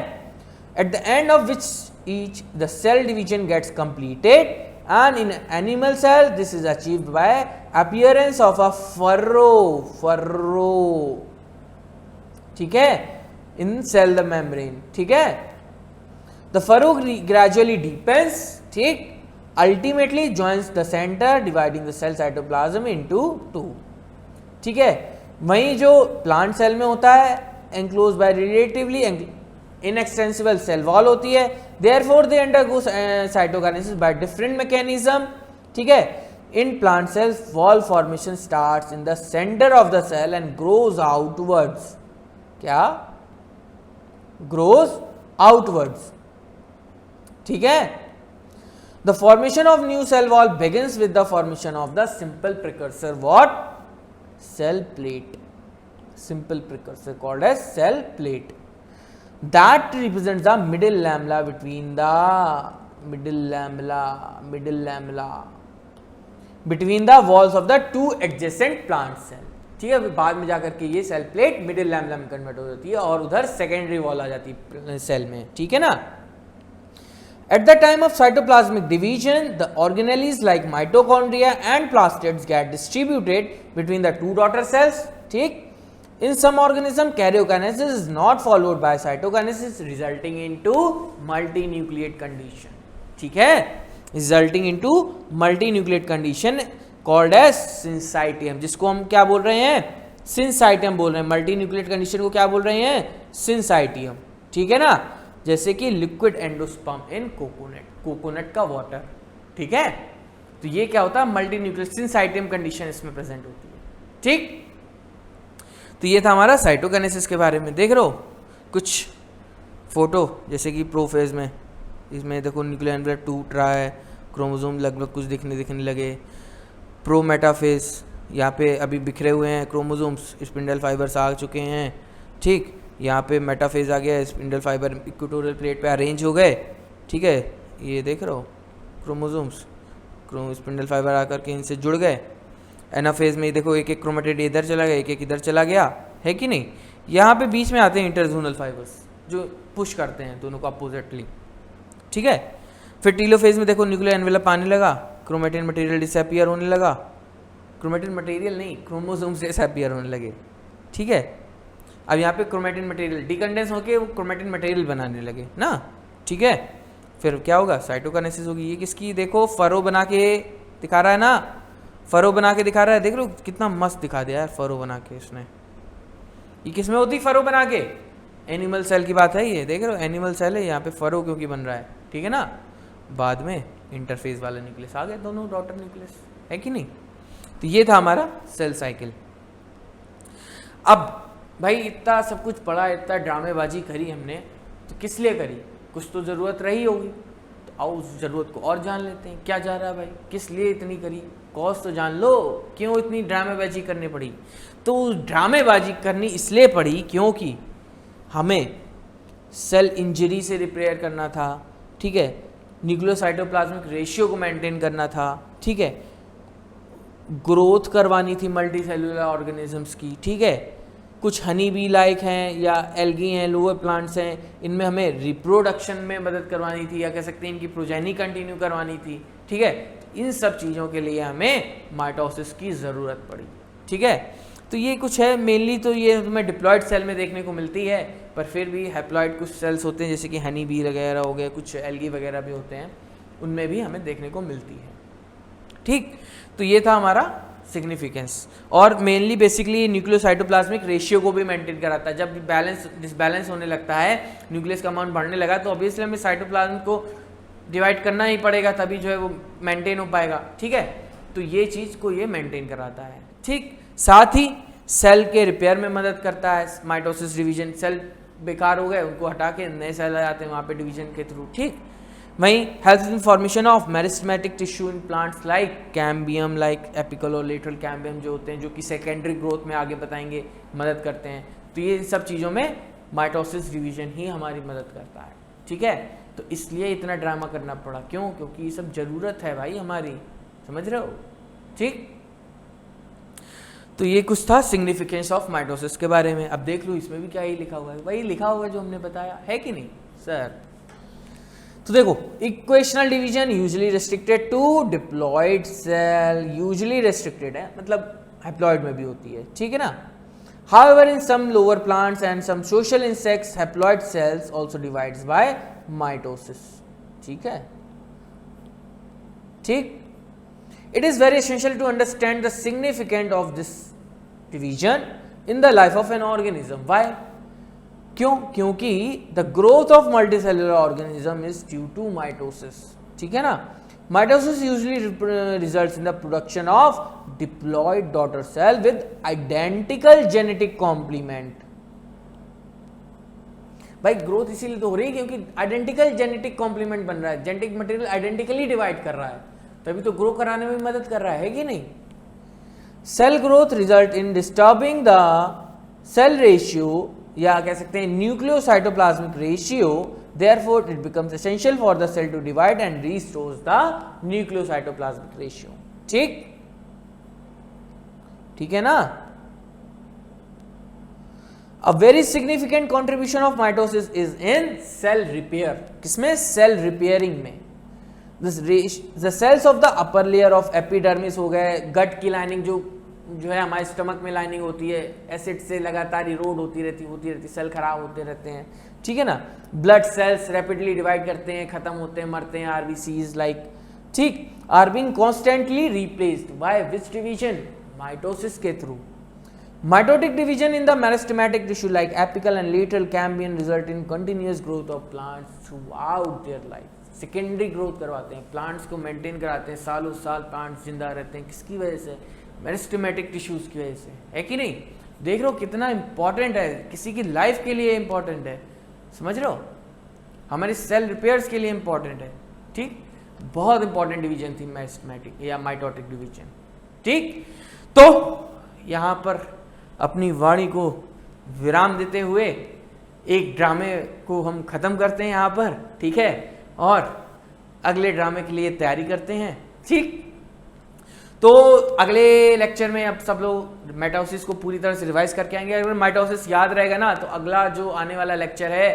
at the end of which each the cell division gets completed, and in animal cell this is achieved by appearance of a furrow. ठीक है, in cell the membrane. ठीक है, the furrow gradually deepens. ठीक, ultimately joins the center dividing the cell cytoplasm into 2. ठीक है, वहीं जो plant cell में होता है enclose by relatively inextensible cell wall होती है, therefore they undergo cytokinesis by different mechanism. ठीक है, in plant cells wall formation starts in the centre of the cell and grows outwards. क्या, grows outwards. ठीक है, the formation of new cell wall begins with the formation of the simple precursor, what, cell plate, simple precursor called as cell plate, that represents the middle lamella between the walls of the 2 adjacent plant cell. ठीक है, बाद में जाकर के ये cell plate middle lamella में convert हो जाती है और उधर सेकेंडरी वॉल आ जाती है सेल में। ठीक है ना, at the time of cytoplasmic division the organelles like mitochondria and plastids get distributed between the 2 daughter cells. ठीक, in some organism karyokinesis is not followed by cytokinesis resulting into multinucleate condition. ठीक है, resulting into multinucleate condition called as syncytium, जिसको हम क्या बोल रहे हैं, सिंसाइटियम बोल रहे हैं। मल्टी न्यूक्लिएट कंडीशन को क्या बोल रहे हैं, सिंसाइटियम। ठीक है ना, जैसे कि लिक्विड एंडोस्पर्म इन कोकोनट का वाटर। ठीक है, तो ये क्या होता है, मल्टी न्यूक्लिएट सिंसाइटियम कंडीशन इसमें प्रेजेंट होती है। ठीक, तो ये था हमारा साइटोकाइनेसिस के बारे में। देख रहे हो कुछ फोटो, जैसे कि प्रोफेज में, इसमें देखो न्यूक्लियर एनवेलप टूट रहा है, क्रोमोसोम लगभग कुछ दिखने लगे। प्रो मेटाफेज, यहाँ पे अभी बिखरे हुए हैं क्रोमोसोम्स, स्पिंडल फाइबर्स आ चुके हैं। ठीक, यहाँ पे मेटाफेज आ गया, स्पिंडल फाइबर इक्वेटोरियल प्लेट पे अरेंज हो गए। ठीक है, ये देख रहे हो क्रोमोसोम्स, स्पिंडल फाइबर आकर के इनसे जुड़ गए। एनाफेज में देखो एक एक क्रोमेटिड इधर चला गया, एक एक इधर चला गया, है कि नहीं। यहाँ पे बीच में आते हैं इंटरजोनल फाइबर्स जो पुश करते हैं दोनों को अपोजिटली। ठीक है, फिर टीलोफेज में देखो न्यूक्लियर एनवेलप आने लगा, क्रोमेटिन मटेरियल डिसअपियर होने लगा, क्रोमेटिन मटेरियल नहीं, क्रोमोसोम्स डिसअपियर होने लगे। ठीक है, अब यहाँ पे क्रोमेटिन मटेरियल डिकंडेंस होके वो क्रोमेटिन मटेरियल बनाने लगे ना। ठीक है, फिर क्या होगा, साइटोकाइनेसिस होगी। ये किसकी, देखो फरो बना के दिखा रहा है ना, फरो बना के दिखा रहा है, देख लो कितना मस्त दिखा दिया यार फरो बना के इसने। ये किस में होती फरो बना के, एनिमल सेल की बात है ये, देख रहे हो एनिमल सेल है, यहाँ पे फरो क्योंकि बन रहा है। ठीक है ना, बाद में इंटरफेस वाला न्यूक्लियस आ गया, दोनों डॉटर न्यूक्लियस, है कि नहीं। तो ये था हमारा सेल साइकिल। अब भाई इतना सब कुछ पढ़ा, इतना ड्रामेबाजी करी हमने, तो किस लिए करी, कुछ तो ज़रूरत रही होगी। तो आओ उस ज़रूरत को और जान लेते हैं, क्या जा रहा है भाई, किस लिए इतनी करी, कॉज तो जान लो, क्यों इतनी ड्रामेबाजी करनी पड़ी। तो ड्रामेबाजी करनी इसलिए पड़ी क्योंकि हमें सेल इंजरी से रिपेयर करना था। ठीक है, न्यूक्लियोसाइटोप्लाज्मिक रेशियो को मेंटेन करना था। ठीक है, ग्रोथ करवानी थी मल्टी सेलुलर ऑर्गेनिजम्स की। ठीक है, कुछ हनी बी लाइक हैं या एल्गी हैं, लोअर प्लांट्स हैं, इनमें हमें रिप्रोडक्शन में मदद करवानी थी, या कह सकते हैं इनकी प्रोजेनी कंटिन्यू करवानी थी। ठीक है, इन सब चीज़ों के लिए हमें माइटोसिस की ज़रूरत पड़ी। ठीक है। तो ये कुछ है मेनली, तो ये तुम्हें डिप्लॉयड सेल में देखने को मिलती है, पर फिर भी हैप्लॉयड कुछ सेल्स होते हैं जैसे कि हनी बी वगैरह हो गए, कुछ एल्गी वगैरह भी होते हैं, उनमें भी हमें देखने को मिलती है। ठीक, तो ये था हमारा सिग्निफिकेंस। और मेनली बेसिकली न्यूक्लियोसाइटोप्लाज्मिक रेशियो को भी मेंटेन कराता है। जब डिसबैलेंस होने लगता है, न्यूक्लियस का अमाउंट बढ़ने लगा, तो ऑब्वियसली हमें साइटोप्लाज्म को डिवाइड करना ही पड़ेगा, तभी जो है वो मेंटेन हो पाएगा। ठीक है, तो ये चीज़ को ये मेंटेन कराता है। ठीक, साथ ही सेल के रिपेयर में मदद करता है माइटोसिस डिवीजन। सेल बेकार हो गए, उनको हटा के नए सेल आ जाते हैं वहाँ पे डिवीजन के थ्रू। ठीक, वहीं help in formation of meristematic tissue in plants like cambium, like apical और लेटरल कैम्बियम जो होते हैं, जो कि सेकेंडरी ग्रोथ में आगे बताएंगे मदद करते हैं। तो ये सब चीज़ों में माइटोसिस डिवीजन ही हमारी मदद करता है। ठीक है, तो इसलिए इतना ड्रामा करना पड़ा। क्यों? क्योंकि ये सब ज़रूरत है भाई हमारी, समझ रहे हो? ठीक, तो ये कुछ था सिग्निफिकेंस ऑफ माइटोसिस के बारे में। अब देख लो इसमें भी क्या ही लिखा हुआ है, वही लिखा हुआ है जो हमने बताया है कि नहीं सर। तो देखो, equational division usually restricted to diploid cell, usually restricted है, मतलब हैप्लॉयड में भी होती है। ठीक है ना। However, in some lower plants and some social insects, haploid cells also divides by mitosis. ठीक है, ठीक। It is very essential to understand the significance of this division in the life of an organism. Why? क्यों? क्योंकि the growth of multicellular organism is due to mitosis. ठीक है ना। Mitosis usually results in the production of diploid daughter cell with identical genetic complement. भाई growth इसीलिए तो हो रही है क्योंकि आइडेंटिकल जेनेटिक कॉम्प्लीमेंट बन रहा है, जेनेटिक मटेरियल आइडेंटिकली डिवाइड कर रहा है, तभी तो ग्रो कराने में मदद कर रहा है कि नहीं। Cell growth result in disturbing the cell ratio, या कह सकते हैं nucleocytoplasmic ratio, therefore it becomes essential for the cell to divide and restores the nucleocytoplasmic ratio. ठीक, ठीक है ना। A very significant contribution of mitosis is in cell repair. किसमें? Cell repairing में। The cells of the upper layer of epidermis हो गए, गट की lining जो है हमारे स्टमक में लाइनिंग होती है, एसिड से लगातार इरोड होती रहती, सेल खराब होते रहते हैं। ठीक है ना। ब्लड सेल्स रैपिडली डिवाइड करते हैं, खत्म होते हैं, मरते हैं, आरबीसीज लाइक, ठीक, are being constantly replaced by which division? Mitosis के थ्रू। Mitotic division in the meristematic tissue like apical and lateral cambium result in continuous growth of plants throughout their life. Secondary growth करवाते हैं, plants को maintain कराते हैं, सालों साल plants जिंदा रहते हैं। किसकी वजह से? मेरिस्टेमेटिक टिश्यूज की वजह से, है कि नहीं। देख रहे हो कितना इंपॉर्टेंट है, किसी की लाइफ के लिए इंपॉर्टेंट है, समझ रहे हो, हमारी सेल रिपेयर्स के लिए इंपॉर्टेंट है। ठीक, बहुत इंपॉर्टेंट डिवीजन थी मेरिस्टेमेटिक या माइटोटिक डिवीजन। ठीक, तो यहाँ पर अपनी वाणी को विराम देते हुए एक ड्रामे को हम खत्म करते हैं यहाँ पर। ठीक है, और अगले ड्रामे के लिए तैयारी करते हैं। ठीक, तो अगले लेक्चर में अब सब लोग माइटोसिस को पूरी तरह से रिवाइज करके आएंगे। अगर माइटोसिस याद रहेगा ना, तो अगला जो आने वाला लेक्चर है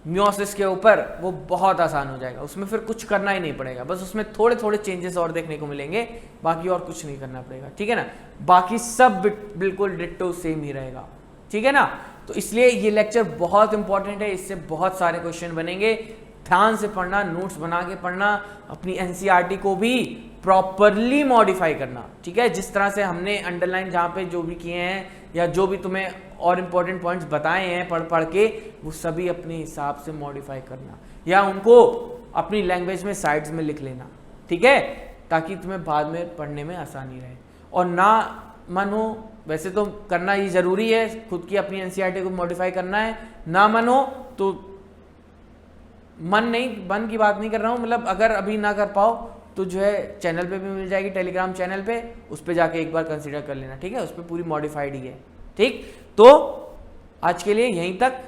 मियोसिस के ऊपर, वो बहुत आसान हो जाएगा। उसमें फिर कुछ करना ही नहीं पड़ेगा, बस उसमें थोड़े थोड़े चेंजेस और देखने को मिलेंगे, बाकी और कुछ नहीं करना पड़ेगा। ठीक है ना, बाकी सब बिल्कुल डिट्टो सेम ही रहेगा। ठीक है ना। तो इसलिए ये लेक्चर बहुत इंपॉर्टेंट है, इससे बहुत सारे क्वेश्चन बनेंगे। ध्यान से पढ़ना, नोट्स बना के पढ़ना, अपनी एनसीईआरटी को भी प्रॉपरली मॉडिफाई करना। ठीक है, जिस तरह से हमने अंडरलाइन जहाँ पे जो भी किए हैं, या जो भी तुम्हें और इम्पोर्टेंट पॉइंट्स बताए हैं पढ़ के, वो सभी अपने हिसाब से मॉडिफाई करना, या उनको अपनी लैंग्वेज में साइड्स में लिख लेना। ठीक है, ताकि तुम्हें बाद में पढ़ने में आसानी रहे। और ना मन हो, वैसे तो करना ही ज़रूरी है, खुद की अपनी एनसीईआरटी को मॉडिफाई करना है। ना मन हो तो मन की बात नहीं कर रहा हूँ, मतलब अगर अभी ना कर पाओ तो जो है चैनल पे भी मिल जाएगी, टेलीग्राम चैनल पे, उस पर जाके एक बार कंसीडर कर लेना। ठीक है, उस पर पूरी मॉडिफाइड ही है। ठीक, तो आज के लिए यहीं तक।